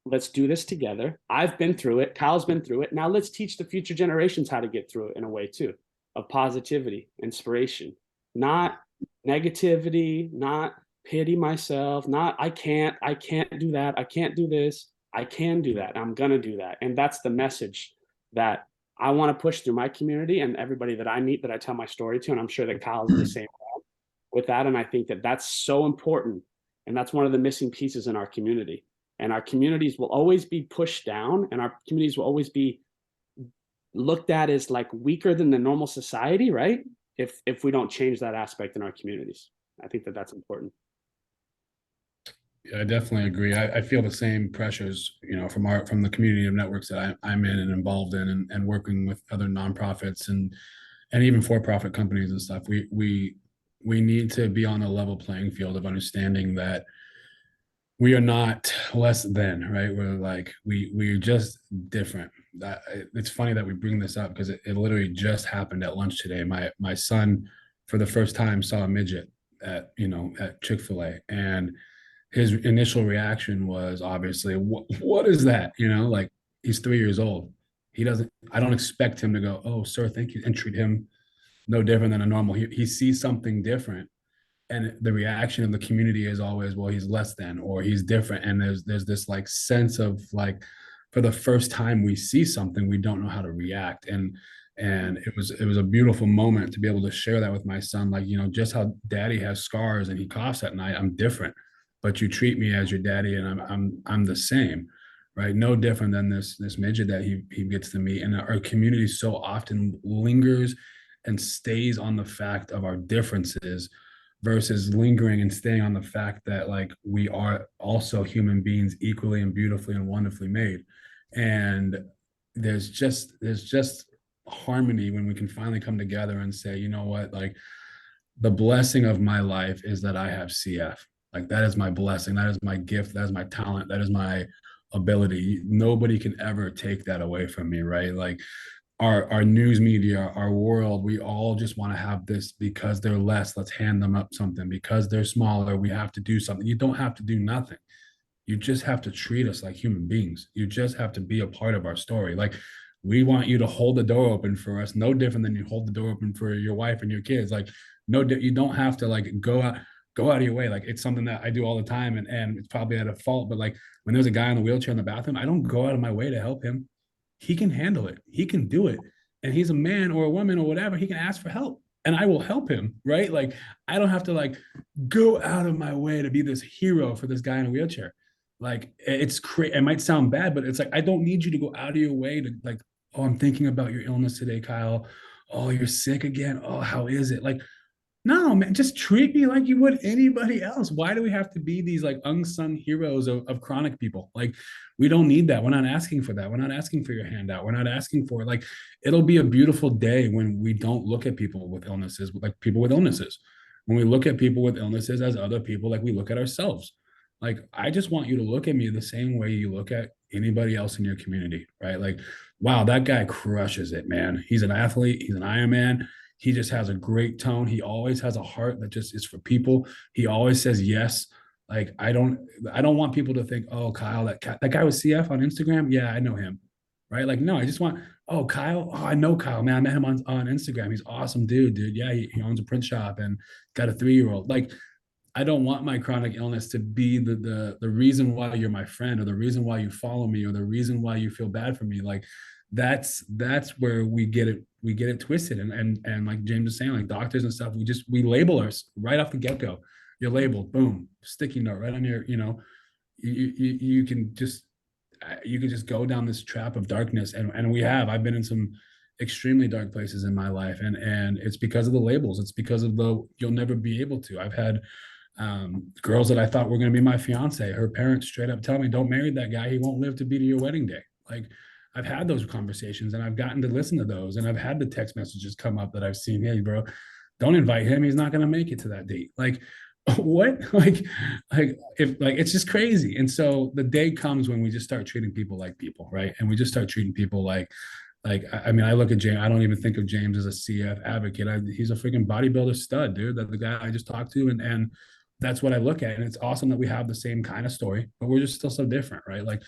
Let's do this together. I've been through it. Kyle's been through it. Now let's teach the future generations how to get through it in a way too, of positivity, inspiration, not negativity, not pity myself, not I can't do that. I can't do this. I can do that. I'm going to do that. And that's the message that I want to push through my community and everybody that I meet, that I tell my story to. And I'm sure that Kyle's the same with that. And I think that that's so important. And that's one of the missing pieces in our community. And our communities will always be pushed down, and our communities will always be looked at as like weaker than the normal society, right? If we don't change that aspect in our communities. I think that that's important. Yeah, I definitely agree. I feel the same pressures, from the community of networks that I'm in and involved in, and working with other nonprofits and even for-profit companies and stuff. We need to be on a level playing field of understanding that we are not less than, right? We're like, we're just different. It's funny that we bring this up because it literally just happened at lunch today. My son, for the first time, saw a midget at Chick-fil-A, and his initial reaction was obviously, what is that? Like, he's 3 years old. I don't expect him to go, oh, sir, thank you, and treat him no different than a normal. He sees something different. And the reaction of the community is always, well, he's less than, or he's different. And there's this like sense of like, for the first time we see something, we don't know how to react. And it was a beautiful moment to be able to share that with my son. Like, just how daddy has scars and he coughs at night, I'm different, but you treat me as your daddy, and I'm the same, right? No different than this midget that he gets to meet. And our community so often lingers and stays on the fact of our differences, versus lingering and staying on the fact that like we are also human beings, equally and beautifully and wonderfully made. And there's just harmony when we can finally come together and say, you know what, like, the blessing of my life is that I have CF. Like, that is my blessing. That is my gift. That is my talent. That is my ability. Nobody can ever take that away from me, right? Like, our news media, our world, we all just want to have this because they're less, let's hand them up something. Because they're smaller, we have to do something. You don't have to do nothing. You just have to treat us like human beings. You just have to be a part of our story. Like, we want you to hold the door open for us, no different than you hold the door open for your wife and your kids. Like, you don't have to like go out of your way. Like, it's something that I do all the time, and it's probably at a fault, but like, when there's a guy in the wheelchair in the bathroom, I don't go out of my way to help him. He can handle it. He can do it. And he's a man or a woman or whatever. He can ask for help and I will help him, right? Like, I don't have to like go out of my way to be this hero for this guy in a wheelchair. Like, it's it might sound bad, but it's like, I don't need you to go out of your way to like, oh, I'm thinking about your illness today, Kyle. Oh, you're sick again. Oh, how is it? Like, no, man, just treat me like you would anybody else. Why do we have to be these like unsung heroes of chronic people? Like, we don't need that. We're not asking for that. We're not asking for your handout. We're not asking for, like, it'll be a beautiful day when we don't look at people with illnesses like people with illnesses. When we look at people with illnesses as other people, like we look at ourselves. Like, I just want you to look at me the same way you look at anybody else in your community, right? Like, wow, that guy crushes it, man. He's an athlete. He's an Ironman. He just has a great tone. He always has a heart that just is for people. He always says yes. Like, I don't want people to think, oh, Kyle, that guy with CF on Instagram. Yeah, I know him. Right. Like, no, I just want, oh, Kyle. Oh, I know Kyle, man. I met him on Instagram. He's awesome, dude. Yeah, he owns a print shop and got a 3-year-old. Like, I don't want my chronic illness to be the reason why you're my friend, or the reason why you follow me, or the reason why you feel bad for me. Like, that's where we get it twisted. And like James is saying, like, doctors and stuff, we label us right off the get-go. You're labeled, boom, sticky note right on your, you can just go down this trap of darkness. And I've been in some extremely dark places in my life, and it's because of the labels. It's because of the you'll never be able to. I've had girls that I thought were going to be my fiance. Her parents straight up tell me, "Don't marry that guy. He won't live to be to your wedding day." Like, I've had those conversations, and I've gotten to listen to those, and I've had the text messages come up that I've seen. Hey, bro, don't invite him. He's not going to make it to that date. Like, what? Like if like it's just crazy. And so the day comes when we just start treating people like people, right? And we just start treating people like I mean, I look at James. I don't even think of James as a CF advocate. He's a freaking bodybuilder stud, dude. That the guy I just talked to, and that's what I look at. And it's awesome that we have the same kind of story, but we're just still so different, right? Like,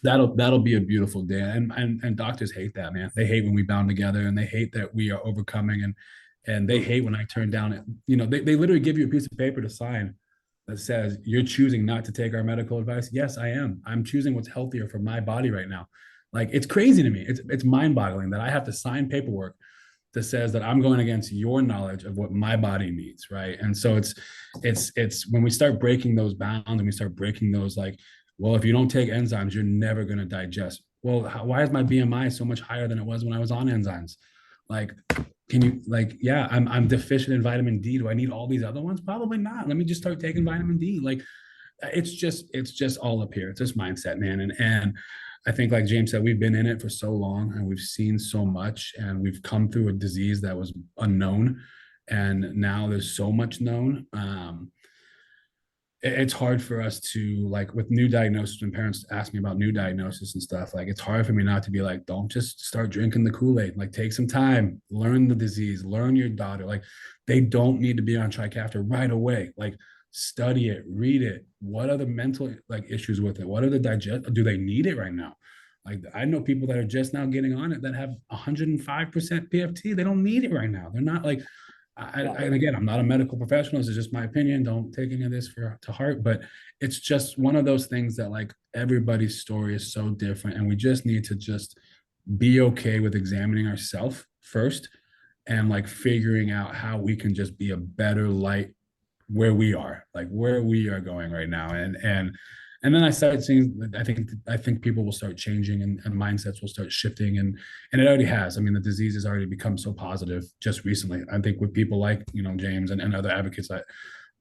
that'll be a beautiful day. And doctors hate that, man. They hate when we bound together, and they hate that we are overcoming, and they hate when I turn down it. You know, they literally give you a piece of paper to sign that says you're choosing not to take our medical advice. Yes, I am. I'm choosing what's healthier for my body right now. Like, it's crazy to me. It's mind-boggling that I have to sign paperwork that says that I'm going against your knowledge of what my body needs, right? And so it's when we start breaking those bounds, and we start breaking those, like, well, if you don't take enzymes, you're never going to digest. Well, why is my BMI so much higher than it was when I was on enzymes? Like, can you, like, yeah, I'm deficient in vitamin D. Do I need all these other ones? Probably not. Let me just start taking vitamin D. Like, it's just all up here. It's just mindset, man. And I think, like James said, we've been in it for so long, and we've seen so much, and we've come through a disease that was unknown, and now there's so much known. It's hard for us to, like, with new diagnosis, when parents ask me about new diagnosis and stuff, like, it's hard for me not to be like, don't just start drinking the Kool-Aid. Like, take some time, learn the disease, learn your daughter. Like, they don't need to be on Trikafta right away. Like, study it, read it. What are the mental, like, issues with it? What are the do they need it right now? Like, I know people that are just now getting on it that have 105% PFT. They don't need it right now. They're not like, and again, I'm not a medical professional. This is just my opinion. Don't take any of this to heart, but it's just one of those things that, like, everybody's story is so different, and we just need to just be okay with examining ourselves first, and, like, figuring out how we can just be a better light where we are, like, where we are going right now. And then I started seeing, I think people will start changing, and mindsets will start shifting, and it already has. I mean, the disease has already become so positive just recently. I think with people like, you know, James and other advocates that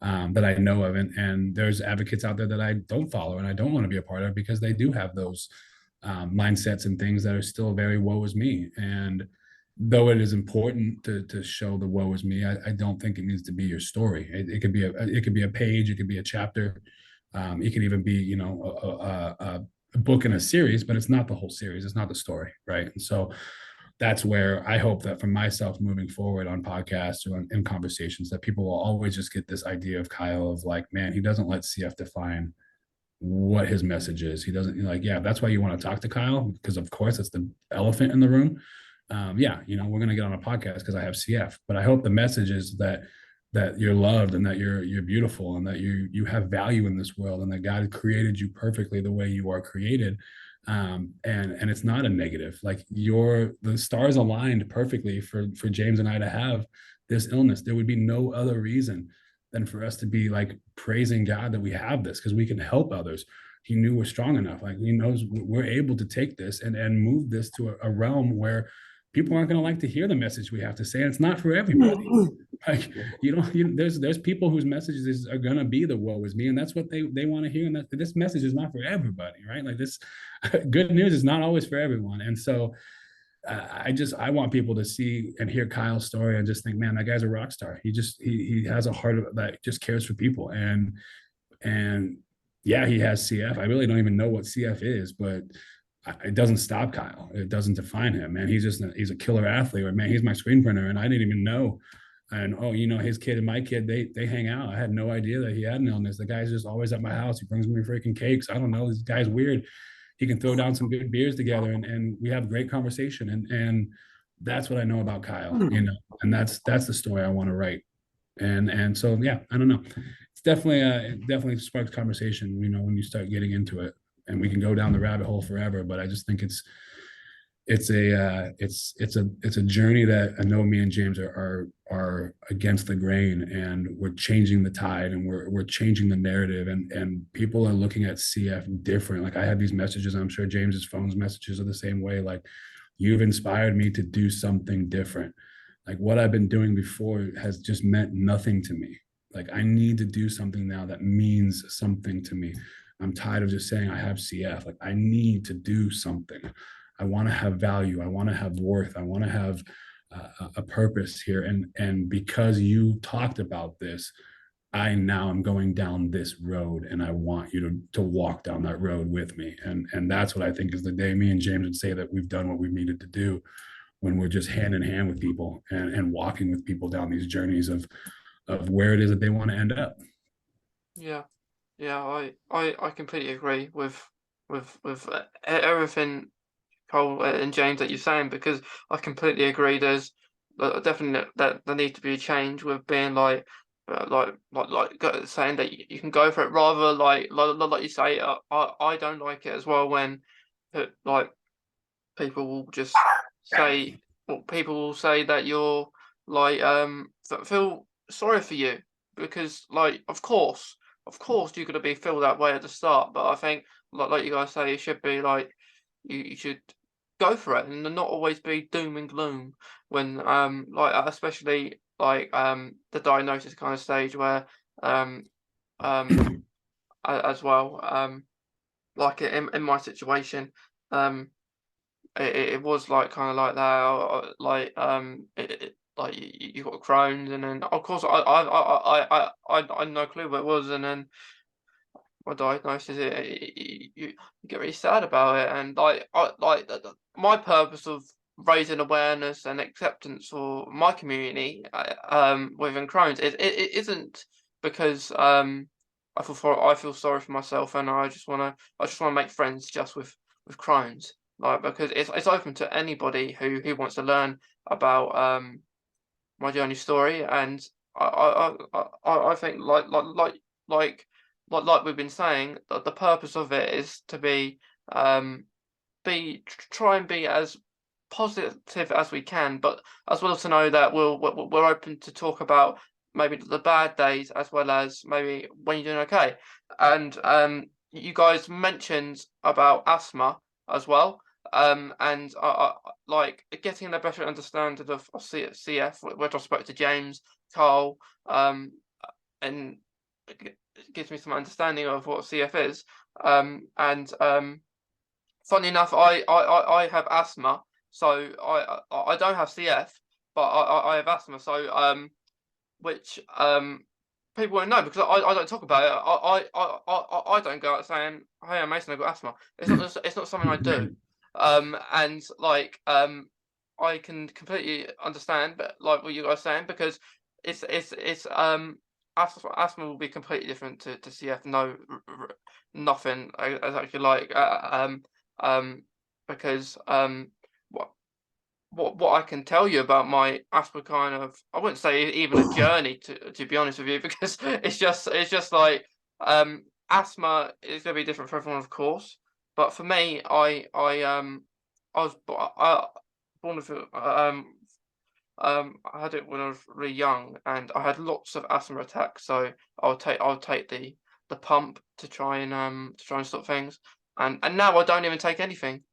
I know of, and there's advocates out there that I don't follow and I don't want to be a part of, because they do have those mindsets and things that are still very woe is me. And though it is important to show the woe is me, I don't think it needs to be your story. It could be a page, it could be a chapter. It could even be, you know, a book in a series, but it's not the whole series. It's not the story, right? And so that's where I hope that for myself moving forward on podcasts or in conversations, that people will always just get this idea of Kyle of, like, man, he doesn't let CF define what his message is. He doesn't, like, yeah, that's why you want to talk to Kyle, because of course it's the elephant in the room. Yeah, you know, we're going to get on a podcast because I have CF, but I hope the message is that you're loved, and that you're beautiful, and that you have value in this world, and that God created you perfectly the way you are created. And it's not a negative. Like, the stars aligned perfectly for James and I to have this illness. There would be no other reason than for us to be, like, praising God that we have this, because we can help others. He knew we're strong enough. Like, he knows we're able to take this and move this to a realm where people aren't going to like to hear the message we have to say. And it's not for everybody. Like, there's people whose messages are going to be the woe is me, and that's what they want to hear. And that this message is not for everybody, right? Like, this good news is not always for everyone. And so I want people to see and hear Kyle's story and just think, man, that guy's a rock star. He has a heart that just cares for people. And yeah, he has CF. I really don't even know what CF is, but it doesn't stop Kyle. It doesn't define him, man. He's a killer athlete. Or, man, he's my screen printer, and I didn't even know. And, oh, you know, his kid and my kid, they hang out. I had no idea that he had an illness. The guy's just always at my house. He brings me freaking cakes. I don't know. This guy's weird. He can throw down some good beers together, and we have great conversation. And that's what I know about Kyle, you know, and that's the story I want to write. And so, yeah, I don't know. It's definitely it definitely sparks conversation, you know, when you start getting into it. And we can go down the rabbit hole forever, but I just think it's a journey that I know me and James are against the grain, and we're changing the tide, and we're changing the narrative, and people are looking at CF different. Like, I have these messages, and I'm sure James's phone's messages are the same way. Like, You've inspired me to do something different. Like what I've been doing before has just meant nothing to me. Like I need to do something now that means something to me. I'm tired of just saying I have CF. Like I need to do something. I want to have value. I want to have worth. I want to have a purpose here. And because you talked about this, I now am going down this road, and I want you to walk down that road with me. And that's what I think is the day me and James would say that we've done what we've needed to do, when we're just hand in hand with people and walking with people down these journeys of where it is that they want to end up. Yeah, I completely agree with everything Cole and James that you're saying, because I completely agree. There's definitely that there needs to be a change with being saying that you can go for it, rather like you say. I don't like it as well when like people will just say, well, people will say that you're like feel sorry for you, because like of course you're gonna feel that way at the start, but I think like you guys say, it should be like you should go for it and not always be doom and gloom when like especially like the diagnosis kind of stage where um as well like in my situation um it was like kind of like that like like you got Crohn's, and then of course I had no clue what it was, and then my diagnosis, you get really sad about it, and my purpose of raising awareness and acceptance for my community within Crohn's, it isn't because I feel sorry for myself, and I just want to make friends just with Crohn's, like, because it's open to anybody who wants to learn about my journey story. And I think like we've been saying, that the purpose of it is to try and be as positive as we can, but as well to know that we're open to talk about maybe the bad days as well as maybe when you're doing okay. And you guys mentioned about asthma as well. And like getting a better understanding of CF, which I spoke to James, Carl, and it gives me some understanding of what CF is. And funny enough, I have asthma, so I don't have CF, but I have asthma. So which people won't know, because I don't talk about it. I don't go out saying, "Hey, I'm Mason, I've got asthma." It's not something I do. And like I can completely understand, but like what you guys are saying, because it's asthma will be completely different to CF. No, nothing as actually like because what I can tell you about my asthma kind of, I wouldn't say even a journey, to be honest with you, because it's just like asthma is going to be different for everyone, of course. But for me, I was born with I had it when I was really young, and I had lots of asthma attacks. So I'll take the pump to try and stop things, and now I don't even take anything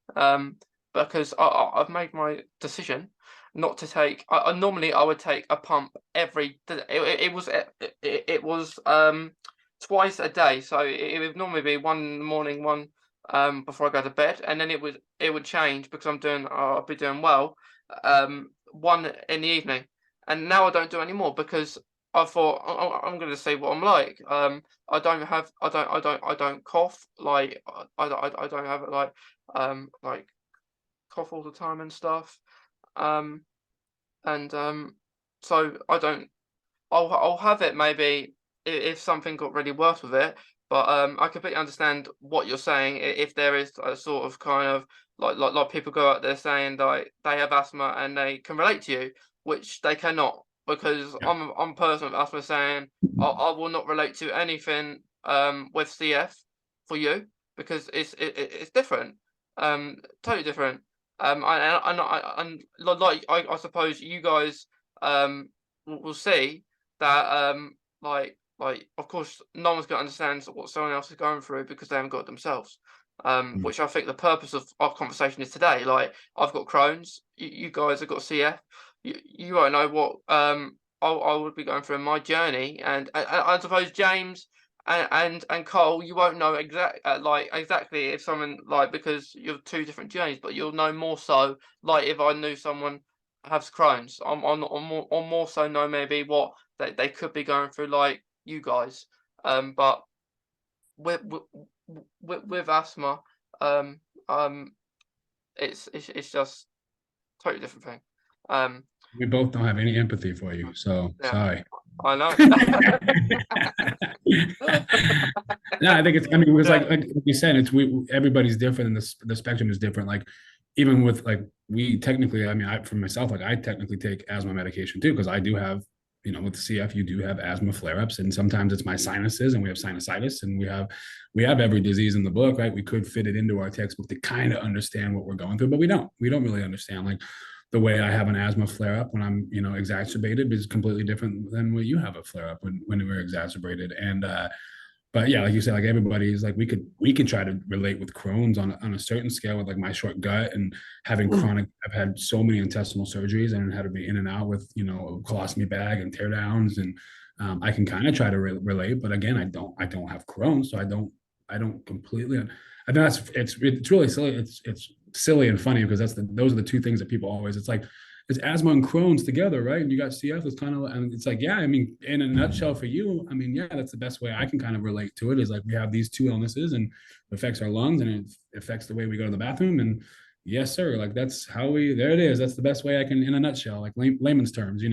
because I've made my decision not to take. Normally I would take a pump it was twice a day, so it would normally be one in the morning, one before I go to bed, and then it would change because I'll be doing well. One in the evening, and now I don't do any more because I thought I'm going to see what I'm like. I don't cough, like I don't have it like cough all the time and stuff. Um, and so I'll have it maybe if something got really worse with it. But I completely understand what you're saying. If there is a sort of kind of like people go out there saying that they have asthma and they can relate to you, which they cannot, because Yeah. I'm a person with asthma saying I will not relate to anything with CF for you, because it's different, totally different. I suppose you guys will see that like of course no one's going to understand what someone else is going through because they haven't got it themselves. which I think the purpose of our conversation is today. Like, I've got Crohn's, you guys have got CF. You won't know what I would be going through in my journey, and I suppose James and Cole, you won't know exactly if someone, like, because you're two different journeys, but you'll know more so, like, if I knew someone has Crohn's, on more so know maybe what they could be going through, like you guys. But with asthma, um, it's just totally different thing. We both don't have any empathy for you, so Yeah. sorry. I know. No, I think it's. I mean, it was Yeah. like you said, everybody's different, and the spectrum is different. Like, even with, like, we technically, I mean, for myself, like, I technically take asthma medication too, because I do have, with CF, you do have asthma flare-ups, and sometimes it's my sinuses, and we have sinusitis, and we have every disease in the book, right? We could fit it into our textbook to kind of understand what we're going through, but we don't really understand. Like, the way I have an asthma flare-up when I'm, exacerbated is completely different than when you have a flare-up when we're exacerbated. And but yeah, like you said, like, everybody is like, we can try to relate with Crohn's on a certain scale, with, like, my short gut and having chronic. I've had so many intestinal surgeries and had to be in and out with, a colostomy bag and tear downs, and I can kind of try to relate. But again, I don't have Crohn's, so I don't completely. I think it's really silly. It's silly and funny, because those are the two things that people always. It's like, it's asthma and Crohn's together, right? And you got CF. It's kind of, and it's like, yeah, I mean, in a nutshell for you, I mean, yeah, that's the best way I can kind of relate to it, is like, we have these two illnesses, and it affects our lungs, and it affects the way we go to the bathroom. And yes, sir, like, that's how there it is. That's the best way I can, in a nutshell, like, layman's terms,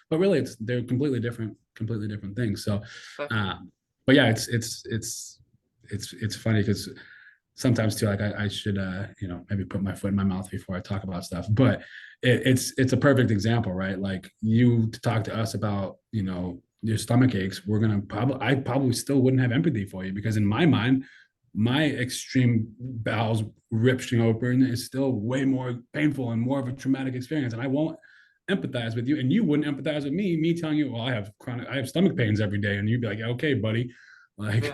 but really they're completely different things. So, but yeah, it's funny, because sometimes too, like, I should, maybe put my foot in my mouth before I talk about stuff, but it's a perfect example, right? Like, you talk to us about, your stomach aches, I probably still wouldn't have empathy for you, because in my mind, my extreme bowels ripping open is still way more painful and more of a traumatic experience. And I won't empathize with you, and you wouldn't empathize with me telling you, well, I have stomach pains every day. And you'd be like, okay, buddy, like, yeah.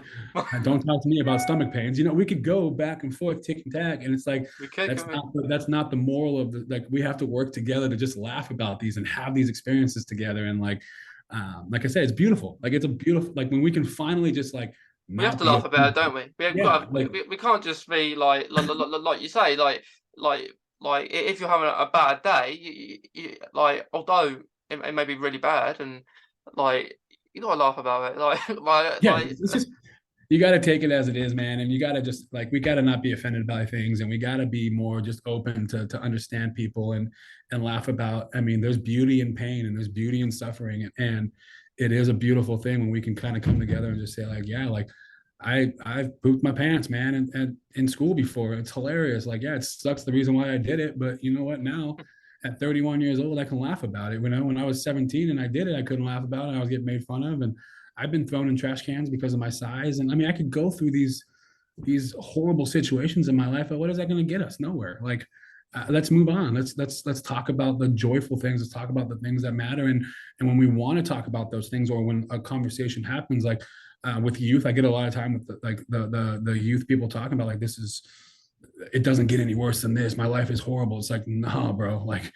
Don't talk to me about stomach pains. We could go back and forth, tick and tack, and it's like, that's not the moral of like, we have to work together to just laugh about these and have these experiences together. And like I said, it's beautiful. Like, it's a beautiful, like, when we can finally just, like, we have to laugh about it, don't we? We can't just be like you say, like if you're having a bad day, you like, although it may be really bad, and like, you gotta laugh about it. It's just, you got to take it as it is, man. And you got to just, like, we got to not be offended by things, and we got to be more just open to understand people and laugh about. I mean, there's beauty in pain, and there's beauty in suffering, and it is a beautiful thing when we can kind of come together and just say, like, yeah, like, I've pooped my pants, man, and in school before. It's hilarious. Like, yeah, it sucks the reason why I did it, but you know what? Now, at 31 years old, I can laugh about it. When I was 17 and I did it, I couldn't laugh about it. I was getting made fun of, and I've been thrown in trash cans because of my size. And I mean, I could go through these horrible situations in my life, but what is that going to get us? Nowhere. Like, let's move on. Let's talk about the joyful things. Let's talk about the things that matter. And when we want to talk about those things, or when a conversation happens, like with youth, I get a lot of time with the youth people talking about, like, it doesn't get any worse than this. My life is horrible. It's like, no, bro. Like,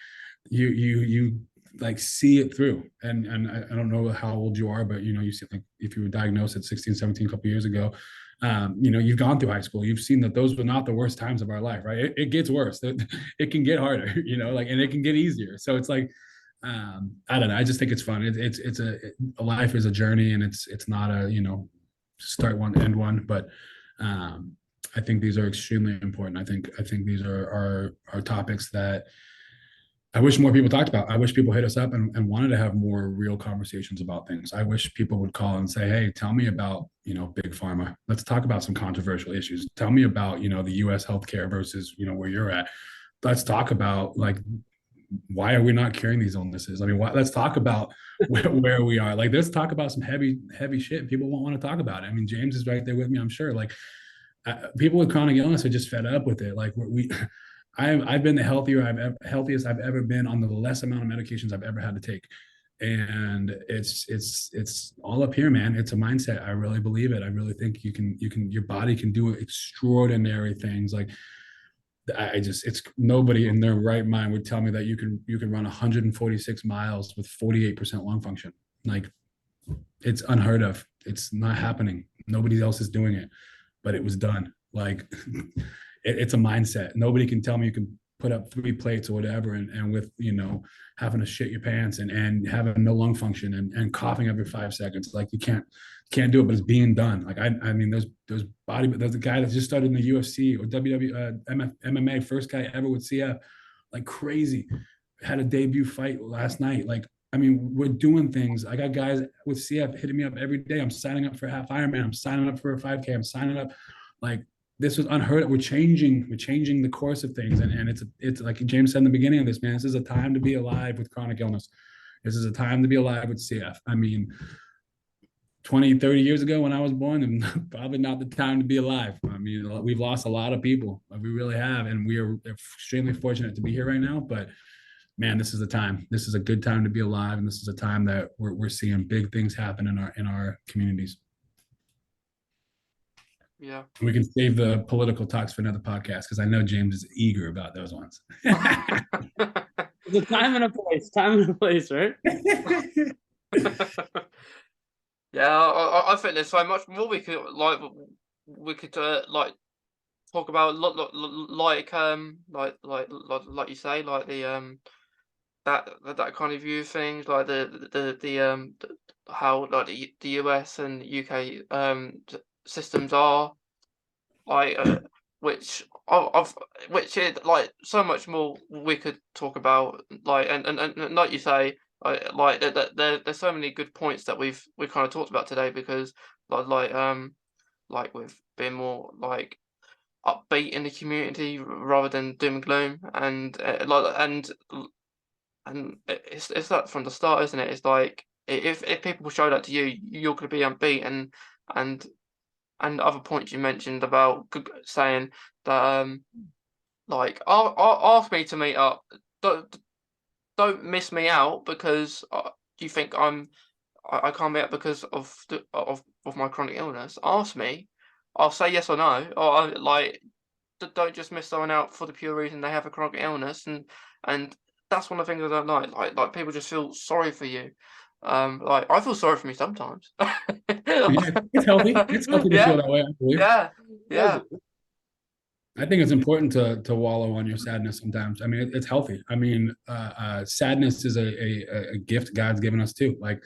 you like, see it through. And I don't know how old you are, but you see, like, if you were diagnosed at 16, 17 a couple years ago, you've gone through high school. You've seen that those were not the worst times of our life, right? It gets worse. It can get harder, like, and it can get easier. So it's like, I don't know. I just think it's fun. It's a life is a journey, and it's not a, start one, end one. But I think these are extremely important. I think these are topics that I wish more people talked about. I wish people hit us up and wanted to have more real conversations about things. I wish people would call and say, hey, tell me about, big pharma. Let's talk about some controversial issues. Tell me about, the US healthcare versus, where you're at. Let's talk about, like, why are we not curing these illnesses? I mean, let's talk about where we are. Like, let's talk about some heavy shit. People won't want to talk about it. I mean, James is right there with me, I'm sure. Like, people with chronic illness are just fed up with it. Like, I've been the healthiest I've ever been on the less amount of medications I've ever had to take. And it's all up here, man. It's a mindset. I really believe it. I really think your body can do extraordinary things. Like it's nobody in their right mind would tell me that you can run 146 miles with 48% lung function. Like, it's unheard of. It's not happening. Nobody else is doing it, but it was done. Like, it's a mindset. Nobody can tell me you can put up 3 plates or whatever, and with, having to shit your pants and having no lung function and coughing every 5 seconds. Like, you can't do it, but it's being done. Like, I mean, there's a guy that just started in the UFC or MMA, first guy ever with CF, like crazy, had a debut fight last night. Like, I mean, we're doing things. I got guys with CF hitting me up every day. I'm signing up for a half Ironman. I'm signing up for a 5K. I'm signing up. Like, this was unheard of. We're changing the course of things. And it's like James said in the beginning of this, man, this is a time to be alive with chronic illness. This is a time to be alive with CF. I mean, 20, 30 years ago when I was born, and probably not the time to be alive. I mean, we've lost a lot of people. We really have. And we are extremely fortunate to be here right now. But man, this is the time. This is a good time to be alive. And this is a time that we're seeing big things happen in our communities. Yeah. We can save the political talks for another podcast, because I know James is eager about those ones. The time and a place, right? Yeah, I think there's so much more we could like talk about, like you say, like the that kind of view of things, like the how like the US and UK systems are, like which is like so much more we could talk about, like and like you say, like there's so many good points that we've kind of talked about today, because like with being more like upbeat in the community rather than doom and gloom, and it's that from the start, isn't it? It's like, if people show that to you, you're going to be upbeat, and other points you mentioned about saying that like ask me to meet up, don't miss me out because you think I can't meet up because of my chronic illness. Ask me, I'll say yes or no, or don't just miss someone out for the pure reason they have a chronic illness, and that's one of the things I don't like. Like people just feel sorry for you. Like I feel sorry for me sometimes. Yeah, it's healthy. It's healthy to feel that way, I believe. Yeah. I think it's important to wallow on your sadness sometimes. I mean, it's healthy. I mean, sadness is a gift God's given us too. Like,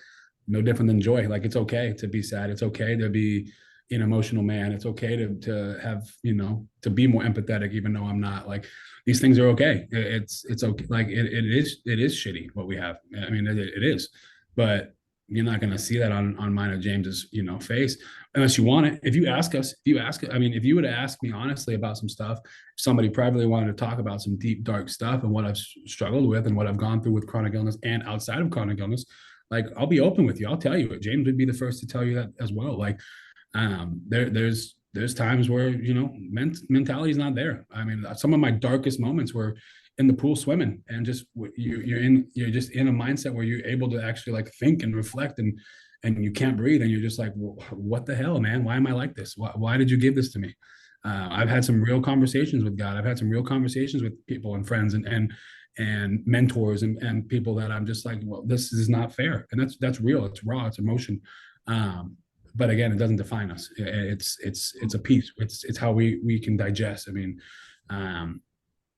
no different than joy. Like, it's okay to be sad. It's okay to be an emotional man. It's okay to have, to be more empathetic, even though I'm not. Like, these things are okay. It's okay. Like, it is shitty what we have. I mean, it is, but you're not going to see that on mine or James's, face, unless you want it. If you ask, I mean, if you would have asked me honestly about some stuff, somebody privately wanted to talk about some deep, dark stuff and what I've struggled with and what I've gone through with chronic illness and outside of chronic illness, like, I'll be open with you. I'll tell you it. James would be the first to tell you that as well. Like, there's times where, mentality is not there. I mean, some of my darkest moments were in the pool swimming, and just you're just in a mindset where you're able to actually like think and reflect, and you can't breathe, and you're just like, well, what the hell, man? Why am I like this? Why did you give this to me? I've had some real conversations with God. I've had some real conversations with people and friends and mentors and people that I'm just like, well, this is not fair. And that's real. It's raw. It's emotion. But again, it doesn't define us. It's a piece. It's how we can digest. I mean,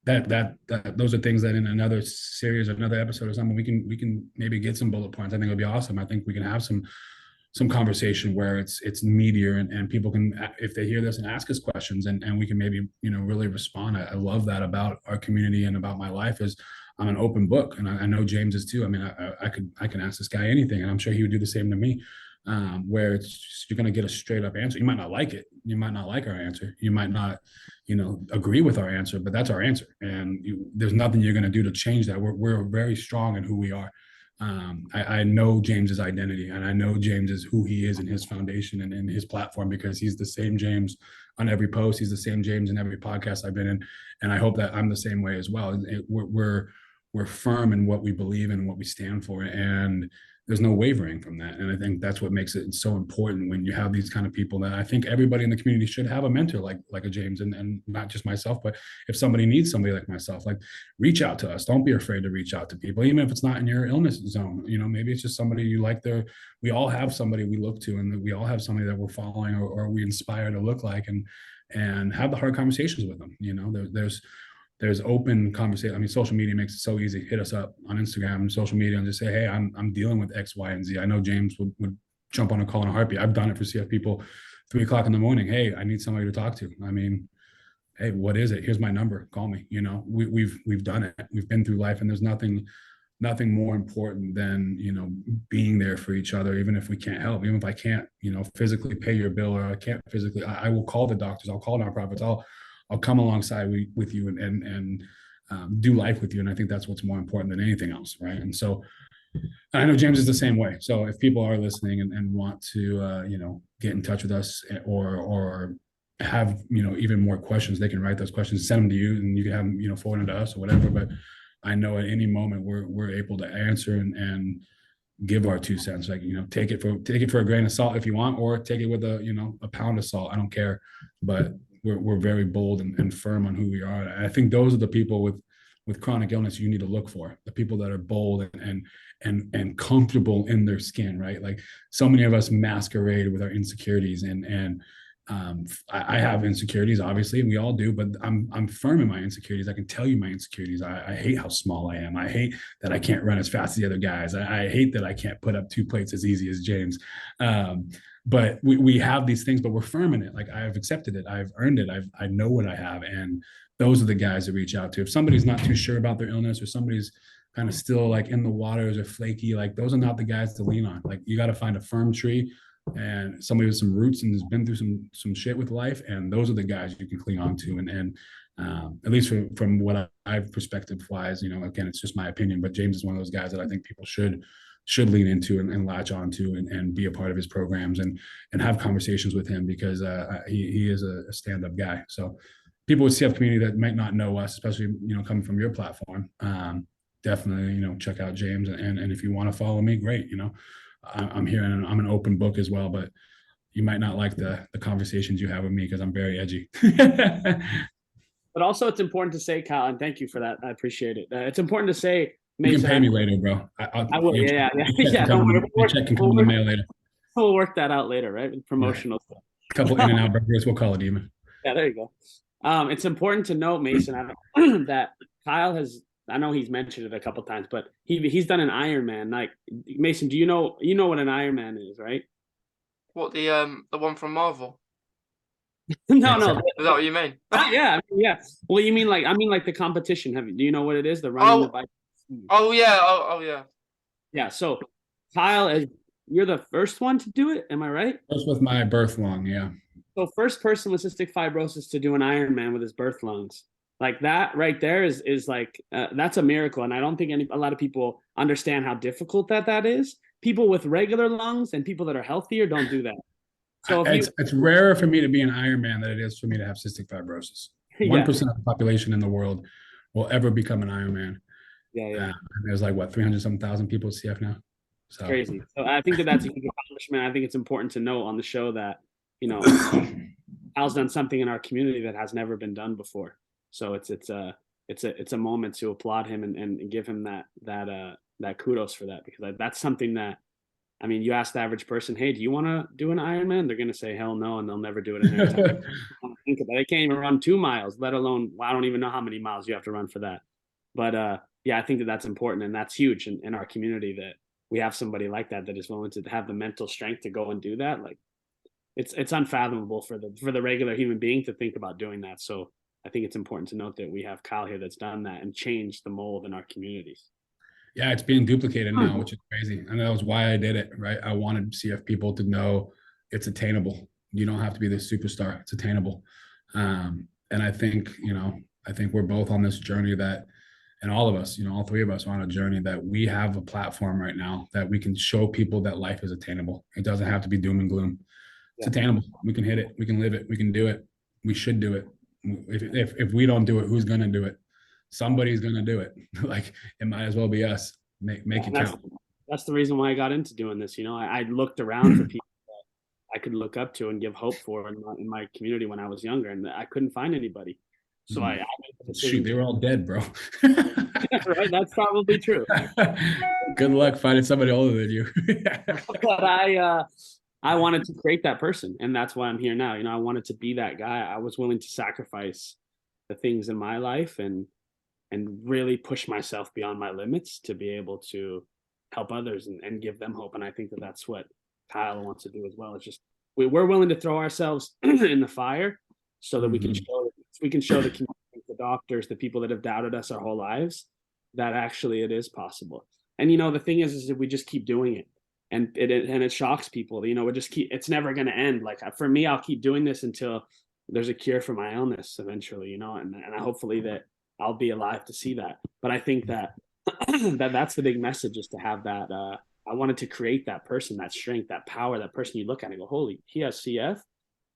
that those are things that in another series or another episode or something, we can maybe get some bullet points. I think it would be awesome. I think we can have some conversation where it's meatier, and people can, if they hear this, and ask us questions, and we can maybe, really respond. I love that about our community and about my life, is I'm an open book, and I know James is too. I mean, I can ask this guy anything, and I'm sure he would do the same to me. Where you're going to get a straight up answer. You might not like it. You might not like our answer. You might not, agree with our answer, but that's our answer. And there's nothing you're going to do to change that. We're very strong in who we are. I know James's identity, and I know James is who he is in his foundation and in his platform, because he's the same James on every post. He's the same James in every podcast I've been in. And I hope that I'm the same way as well. we're firm in what we believe in and what we stand for, and there's no wavering from that. And I think that's what makes it so important when you have these kind of people. That I think everybody in the community should have a mentor like a James, and not just myself, but if somebody needs somebody like myself, like, reach out to us. Don't be afraid to reach out to people, even if it's not in your illness zone. Maybe it's just somebody you like. We all have somebody we look to, and we all have somebody that we're following, or we inspire to look like, and have the hard conversations with them. There's open conversation. I mean, social media makes it so easy. Hit us up on Instagram, social media, and just say, hey, I'm dealing with X, Y, and Z. I know James would jump on a call in a heartbeat. I've done it for CF people 3 o'clock in the morning. Hey, I need somebody to talk to. I mean, hey, what is it? Here's my number. Call me. We've done it. We've been through life, and there's nothing more important than, being there for each other, even if we can't help, even if I can't, physically pay your bill, or I can't physically, I will call the doctors. I'll call nonprofits. I'll come alongside with you and do life with you. And I think that's what's more important than anything else. Right. And so I know James is the same way. So if people are listening and want to, get in touch with us, or have, even more questions, they can write those questions, send them to you, and you can have them, forward them to us or whatever. But I know at any moment we're able to answer and give our 2 cents. Like, take it for a grain of salt if you want, or take it with a pound of salt. I don't care. But we're very bold and firm on who we are. And I think those are the people with chronic illness you need to look for, the people that are bold and comfortable in their skin, right? Like, so many of us masquerade with our insecurities, and I have insecurities, obviously, and we all do, but I'm firm in my insecurities. I can tell you my insecurities. I hate how small I am. I hate that I can't run as fast as the other guys. I hate that I can't put up 2 plates as easy as James. But we have these things, but we're firm in it. Like, I've accepted it. I've earned it. I know what I have. And those are the guys to reach out to. If somebody's not too sure about their illness, or somebody's kind of still like in the waters or flaky, like, those are not the guys to lean on. Like, you got to find a firm tree and somebody with some roots and has been through some shit with life. And those are the guys you can cling on to. And at least from what I've perspective wise, again, it's just my opinion, but James is one of those guys that I think people should lean into and latch onto and be a part of his programs and have conversations with him, because he is a stand-up guy. So people with CF community that might not know us, especially, coming from your platform, definitely, check out James. And if you want to follow me, great. I'm here, and I'm an open book as well, but you might not like the conversations you have with me, because I'm very edgy. But also, it's important to say, Kyle, and thank you for that. I appreciate it. It's important to say, Mason, you can pay me later, bro. I will. Yeah. Check can come in the mail later. We'll work that out later, right? Promotional stuff. A couple in and out burgers, we'll call it even. Yeah, there you go. It's important to note, Mason, that Kyle has. I know he's mentioned it a couple times, but he's done an Ironman. Like, Mason, do you know what an Ironman is, right? What, the one from Marvel? No. Is that what you mean? Yeah. Well, you mean like the competition? Do you know what it is? The running, the bike. Oh yeah. Oh yeah. Yeah. So, Kyle, you're the first one to do it. Am I right? That's with my birth lung. Yeah. So, first person with cystic fibrosis to do an Ironman with his birth lungs. Like, that right there is like, that's a miracle. And I don't think a lot of people understand how difficult that is. People with regular lungs and people that are healthier don't do that. So it's rarer for me to be an Ironman than it is for me to have cystic fibrosis. 1% of the population in the world will ever become an Ironman. Yeah. There's like, what, 300-something thousand people at CF now? So crazy. So I think that's a huge accomplishment. I think it's important to note on the show that, Al's done something in our community that has never been done before. So it's a moment to applaud him and give him that kudos for that, because that's something that, I mean, you ask the average person, hey, do you want to do an Ironman? They're going to say, hell no, and they'll never do it in their time. Think about it. They can't even run 2 miles, let alone, I don't even know how many miles you have to run for that. But yeah, I think that's important, and that's huge in our community, that we have somebody like that is willing to have the mental strength to go and do that. Like, it's unfathomable for the regular human being to think about doing that. So I think it's important to note that we have Kyle here that's done that and changed the mold in our communities. Yeah, it's being duplicated now, which is crazy. And that was why I did it, right? I wanted CF people to know it's attainable. You don't have to be this superstar. It's attainable. And I think we're both on this journey that, and all of us, all 3 of us are on a journey that we have a platform right now that we can show people that life is attainable. It doesn't have to be doom and gloom. It's attainable. We can hit it. We can live it. We can do it. We should do it. If we don't do it, who's going to do it? somebody's going to do it. Like it might as well be us. Make it count. That's the reason why I got into doing this. I looked around for people that I could look up to and give hope for in my community when I was younger, and I couldn't find anybody. So I made the Shoot, they were all dead, bro. Right, that's probably true. Good luck finding somebody older than you. But I wanted to create that person, and that's why I'm here now. I wanted to be that guy. I was willing to sacrifice the things in my life and really push myself beyond my limits to be able to help others and give them hope. And I think that that's what Kyle wants to do as well. It's just we're willing to throw ourselves in the fire so that we can show the community, the doctors, the people that have doubted us our whole lives, that actually it is possible. And the thing is that we just keep doing it, and it shocks people. It's never going to end. Like for me, I'll keep doing this until there's a cure for my illness eventually. And I hopefully that I'll be alive to see that. But I think that that's the big message, is to have that. I wanted to create that person, that strength, that power, that person you look at and go, holy, he has CF.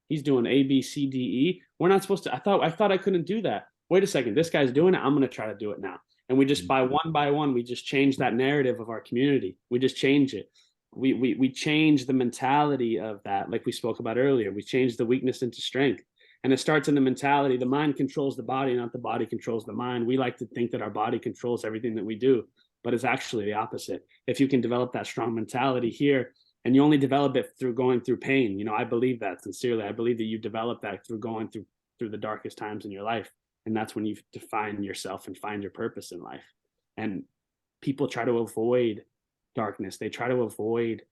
He's doing A, B, C, D, E. We're not supposed to. I thought I couldn't do that. Wait a second. This guy's doing it. I'm going to try to do it now. And we just by one, we just change that narrative of our community. We just change it. We change the mentality of that, like we spoke about earlier. We change the weakness into strength. And it starts in the mentality. The mind controls the body, not the body controls the mind. We like to think that our body controls everything that we do, but it's actually the opposite. If you can develop that strong mentality here, and you only develop it through going through pain, I believe that sincerely. I believe that you develop that through going through the darkest times in your life. And that's when you define yourself and find your purpose in life. And people try to avoid darkness. They try to avoid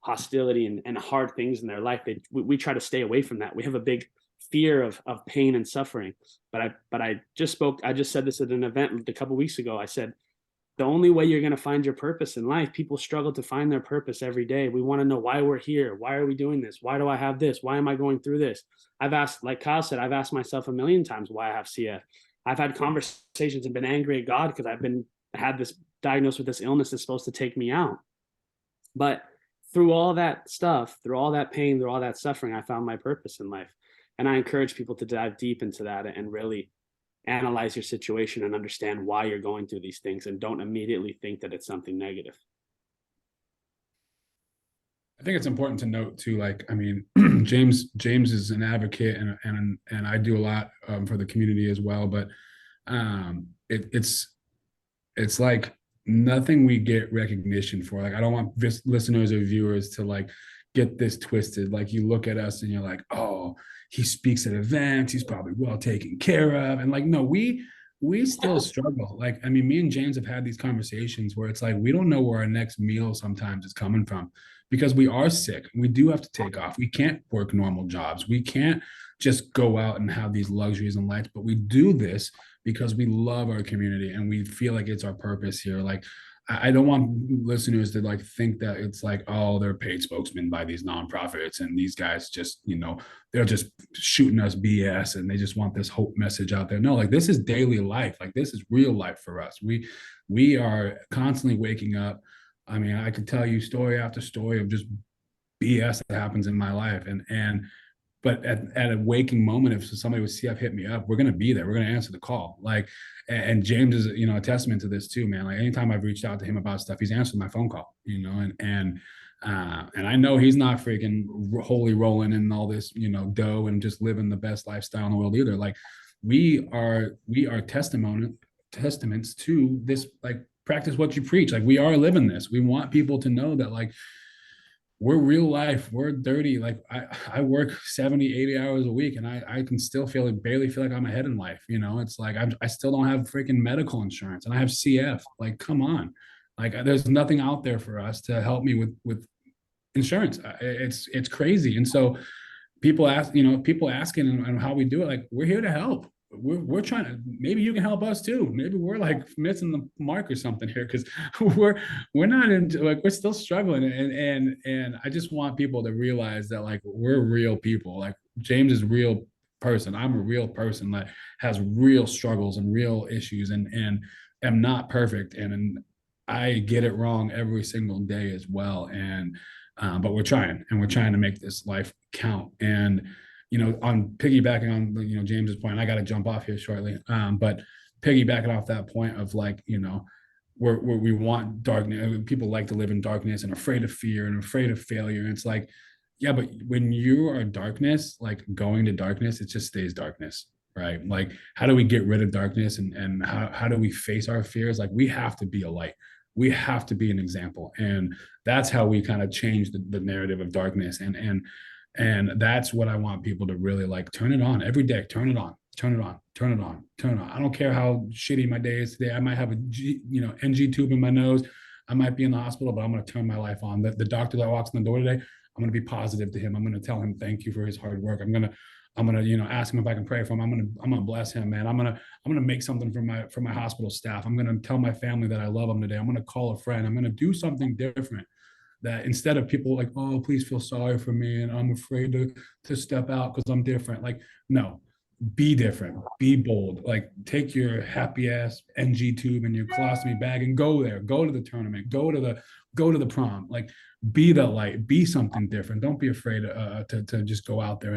hostility and hard things in their life. We try to stay away from that. We have a big fear of pain and suffering. But I just said this at an event a couple of weeks ago. I said, the only way you're going to find your purpose in life, people struggle to find their purpose every day. We want to know why we're here. Why are we doing this? Why do I have this? Why am I going through this? Like Kyle said, I've asked myself a million times why I have CF. I've had conversations and been angry at God because I've had this diagnosed with this illness that's supposed to take me out. But through all that stuff, through all that pain, through all that suffering, I found my purpose in life. And I encourage people to dive deep into that and really analyze your situation and understand why you're going through these things, and don't immediately think that it's something negative. I think it's important to note too, like, I mean, James is an advocate and I do a lot for the community as well, but it's like nothing we get recognition for. Like, I don't want listeners or viewers to like get this twisted. Like, you look at us and you're like, oh, he speaks at events, he's probably well taken care of. And like, no, we still struggle. Like, I mean, me and James have had these conversations where it's like, we don't know where our next meal sometimes is coming from, because we are sick. We do have to take off. We can't work normal jobs. We can't just go out and have these luxuries and lights, but we do this because we love our community and we feel like it's our purpose here. Like, I don't want listeners to like think that it's like, oh, they're paid spokesmen by these nonprofits and these guys just, they're just shooting us BS and they just want this hope message out there. No, like, this is daily life. Like, this is real life for us. We are constantly waking up. I mean, I could tell you story after story of just BS that happens in my life. But at a waking moment, if somebody with CF hit me up, we're going to be there. We're going to answer the call. Like, and James is, a testament to this too, man. Like, anytime I've reached out to him about stuff, he's answered my phone call, and I know he's not freaking holy rolling in all this, dough and just living the best lifestyle in the world either. Like, we are testaments to this, like, practice what you preach. Like, we are living this. We want people to know that, like, we're real life. We're dirty. Like, I work 70, 80 hours a week and I can still barely feel like I'm ahead in life. It's like, I still don't have freaking medical insurance and I have CF. Like, come on. Like, there's nothing out there for us to help me with insurance. It's crazy. And so people asking and how we do it, like, we're here to help. We're trying to, maybe you can help us too. Maybe we're like missing the mark or something here, because we're not into, like, we're still struggling. And I just want people to realize that, like, we're real people. Like, James is a real person. I'm a real person that has real struggles and real issues and am not perfect. And I get it wrong every single day as well. And but we're trying to make this life count. And on piggybacking on, James's point, I got to jump off here shortly. But piggybacking off that point of like, you know, where we want darkness, people like to live in darkness and afraid of fear and afraid of failure. And it's like, yeah, but when you are darkness, like going to darkness, it just stays darkness, right? Like, how do we get rid of darkness, and how do we face our fears? Like, we have to be a light. We have to be an example. And that's how we kind of change the narrative of darkness. And that's what I want people to really like, turn it on every day, turn it on, turn it on, turn it on, turn it on. I don't care how shitty my day is today. I might have a NG tube in my nose. I might be in the hospital, but I'm going to turn my life on. The doctor that walks in the door today, I'm going to be positive to him. I'm going to tell him thank you for his hard work. I'm gonna ask him if I can pray for him. I'm gonna bless him, man. I'm gonna make something for my hospital staff. I'm gonna tell my family that I love them today. I'm gonna call a friend. I'm gonna do something different. That instead of people like, oh, please feel sorry for me and I'm afraid to step out because I'm different. Like, no, be different, be bold. Like, take your happy ass NG tube and your colostomy bag and go there. Go to the tournament. Go to the prom. Like, be the light. Be something different. Don't be afraid to just go out there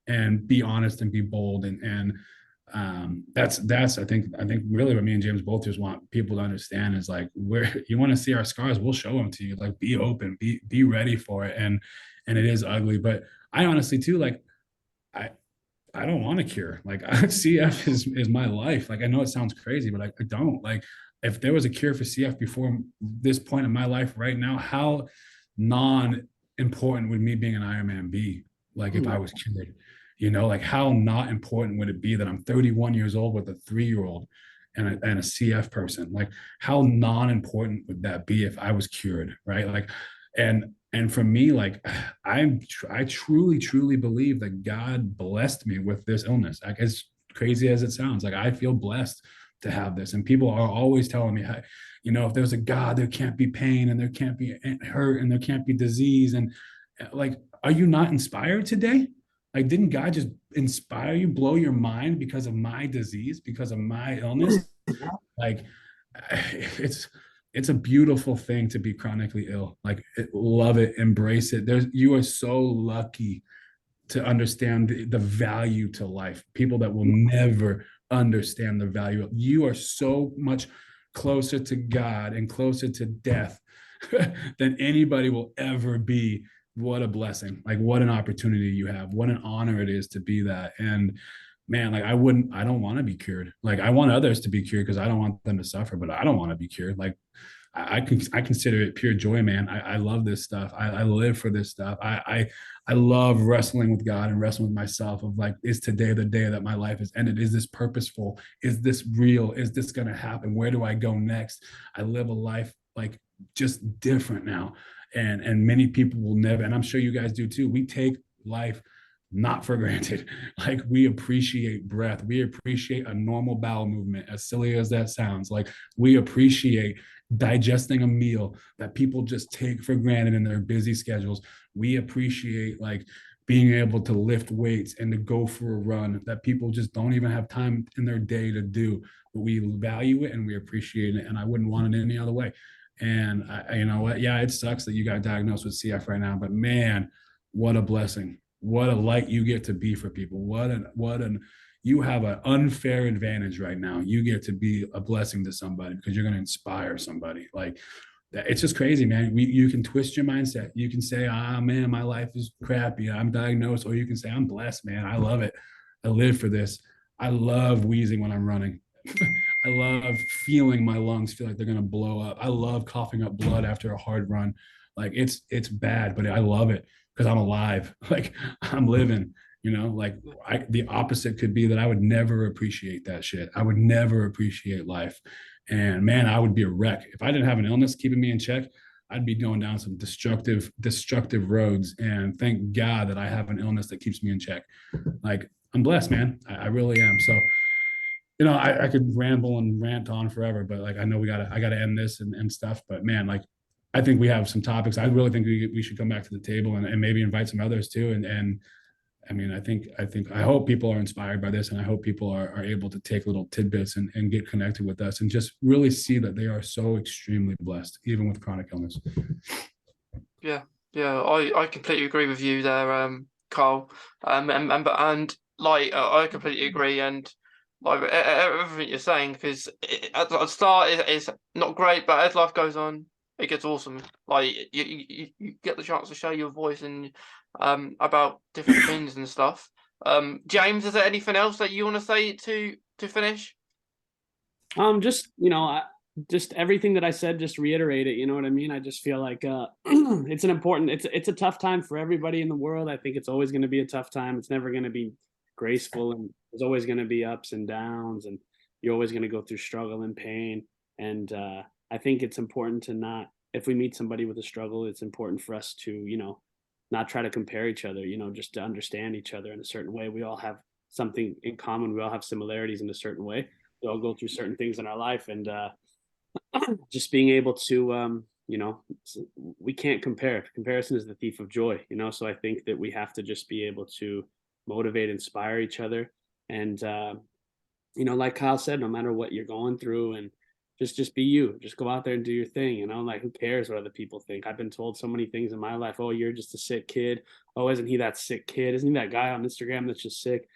and be honest and be bold. And that's I think really what me and James both just want people to understand is like, where you want to see our scars, we'll show them to you. Like, be open, be ready for it. And it is ugly, but I honestly too, like, I don't want a cure. Like, CF is my life. Like, I know it sounds crazy, but I don't. Like, if there was a cure for CF before this point in my life right now, how non-important would me being an Ironman be? Like, if I was cured, like, how not important would it be that I'm 31 years old with a 3-year-old and a CF person? Like, how non-important would that be if I was cured, right? Like, and for me, like, I truly believe that God blessed me with this illness. Like, as crazy as it sounds, like, I feel blessed to have this. And people are always telling me, hey, if there's a God, there can't be pain and there can't be hurt and there can't be disease. And like, are you not inspired today? Like, didn't God just inspire you, blow your mind because of my disease, because of my illness? Like, it's a beautiful thing to be chronically ill. Like, love it, embrace it. You are so lucky to understand the value to life. People that will never understand the value. You are so much closer to God and closer to death than anybody will ever be. What a blessing. Like, what an opportunity you have. What an honor it is to be that. And man, like, I don't want to be cured. Like, I want others to be cured because I don't want them to suffer, but I don't want to be cured. Like, I consider it pure joy, man. I love this stuff. I live for this stuff. I love wrestling with God and wrestling with myself of like, is today the day that my life is ended? Is this purposeful? Is this real? Is this going to happen? Where do I go next? I live a life like just different now. And many people will never, and I'm sure you guys do too. We take life not for granted. Like, we appreciate breath. We appreciate a normal bowel movement, as silly as that sounds. Like, we appreciate digesting a meal that people just take for granted in their busy schedules. We appreciate like being able to lift weights and to go for a run that people just don't even have time in their day to do. But we value it and we appreciate it. And I wouldn't want it any other way. And you know what? Yeah, it sucks that you got diagnosed with CF right now, but man, what a blessing. What a light you get to be for people. You have an unfair advantage right now. You get to be a blessing to somebody because you're going to inspire somebody. Like, it's just crazy, man. You can twist your mindset. You can say, man, my life is crappy, I'm diagnosed. Or you can say, I'm blessed, man. I love it. I live for this. I love wheezing when I'm running. I love feeling my lungs feel like they're going to blow up. I love coughing up blood after a hard run. Like, it's bad, but I love it because I'm alive. Like, I'm living. Like, the opposite could be that I would never appreciate that shit. I would never appreciate life. And man, I would be a wreck. If I didn't have an illness keeping me in check, I'd be going down some destructive roads. And thank God that I have an illness that keeps me in check. Like, I'm blessed, man. I really am. So, I could ramble and rant on forever, but like, I know I gotta end this and stuff. But man, like, I think we have some topics. I really think we should come back to the table and maybe invite some others too. And I mean, I hope people are inspired by this, and I hope people are able to take little tidbits and get connected with us and just really see that they are so extremely blessed, even with chronic illness. Yeah, I completely agree with you there, Carl. And like, I completely agree. And like everything you're saying, because at the start it's not great, but as life goes on, it gets awesome. Like you get the chance to show your voice and about different things and stuff. James, is there anything else that you want to say to finish? Just, just everything that I said, just reiterate it. You know what I mean? I just feel like it's it's a tough time for everybody in the world. I think it's always going to be a tough time. It's never going to be graceful, and there's always going to be ups and downs, and you're always going to go through struggle and pain. And I think it's important to not, if we meet somebody with a struggle, it's important for us to, not try to compare each other, just to understand each other in a certain way. We all have something in common. We all have similarities in a certain way. We all go through certain things in our life, and just being able to, we can't compare. Comparison is the thief of joy, so I think that we have to just be able to motivate, inspire each other. And, like Kyle said, no matter what you're going through, and just be you, just go out there and do your thing, like, who cares what other people think? I've been told so many things in my life. Oh, you're just a sick kid. Oh, isn't he that sick kid? Isn't he that guy on Instagram that's just sick?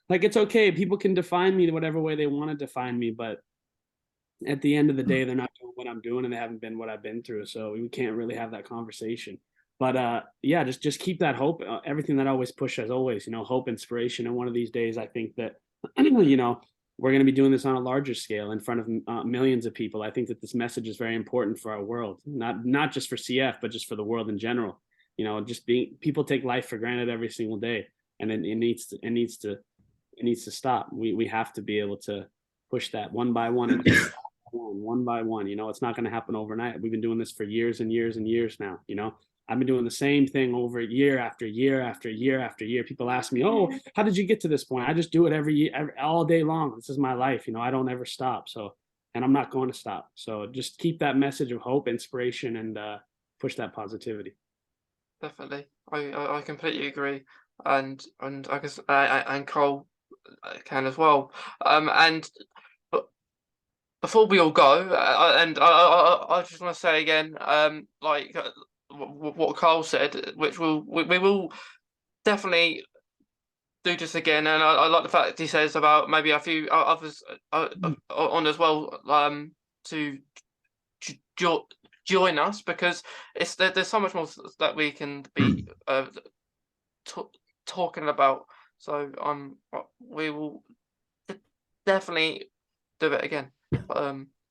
Like, it's okay. People can define me whatever way they want to define me, but at the end of the day, they're not doing what I'm doing, and they haven't been what I've been through. So we can't really have that conversation. But yeah, just keep that hope. Everything that I always push, as always, hope, inspiration. And one of these days, I think that, we're going to be doing this on a larger scale in front of millions of people. I think that this message is very important for our world, not just for CF, but just for the world in general. People take life for granted every single day, and it needs to stop. We have to be able to push that one by one. One by one, it's not going to happen overnight. We've been doing this for years and years and years now. I've been doing the same thing over year after year after year after year. People ask me, oh, how did you get to this point? I just do it every year, all day long. This is my life. I don't ever stop. So, and I'm not going to stop. So just keep that message of hope, inspiration, and push that positivity. Definitely. I completely agree. And I guess and Cole can as well. And before we all go, I just want to say again, like what Carl said, which we will definitely do this again. And I like the fact that he says about maybe a few others on as well, to join us, because there's so much more that we can be talking about. So we will definitely do it again.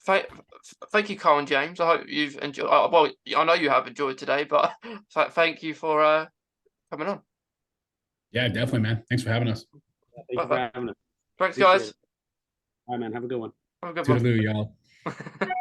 Thank you, Carl and James. I hope you've enjoyed. Well, I know you have enjoyed today, but thank you for coming on. Yeah, definitely, man. Thanks for having us. Thank you for having us. Thanks, guys. All right, man. Have a good one. Have a good one. Toodaloo, y'all.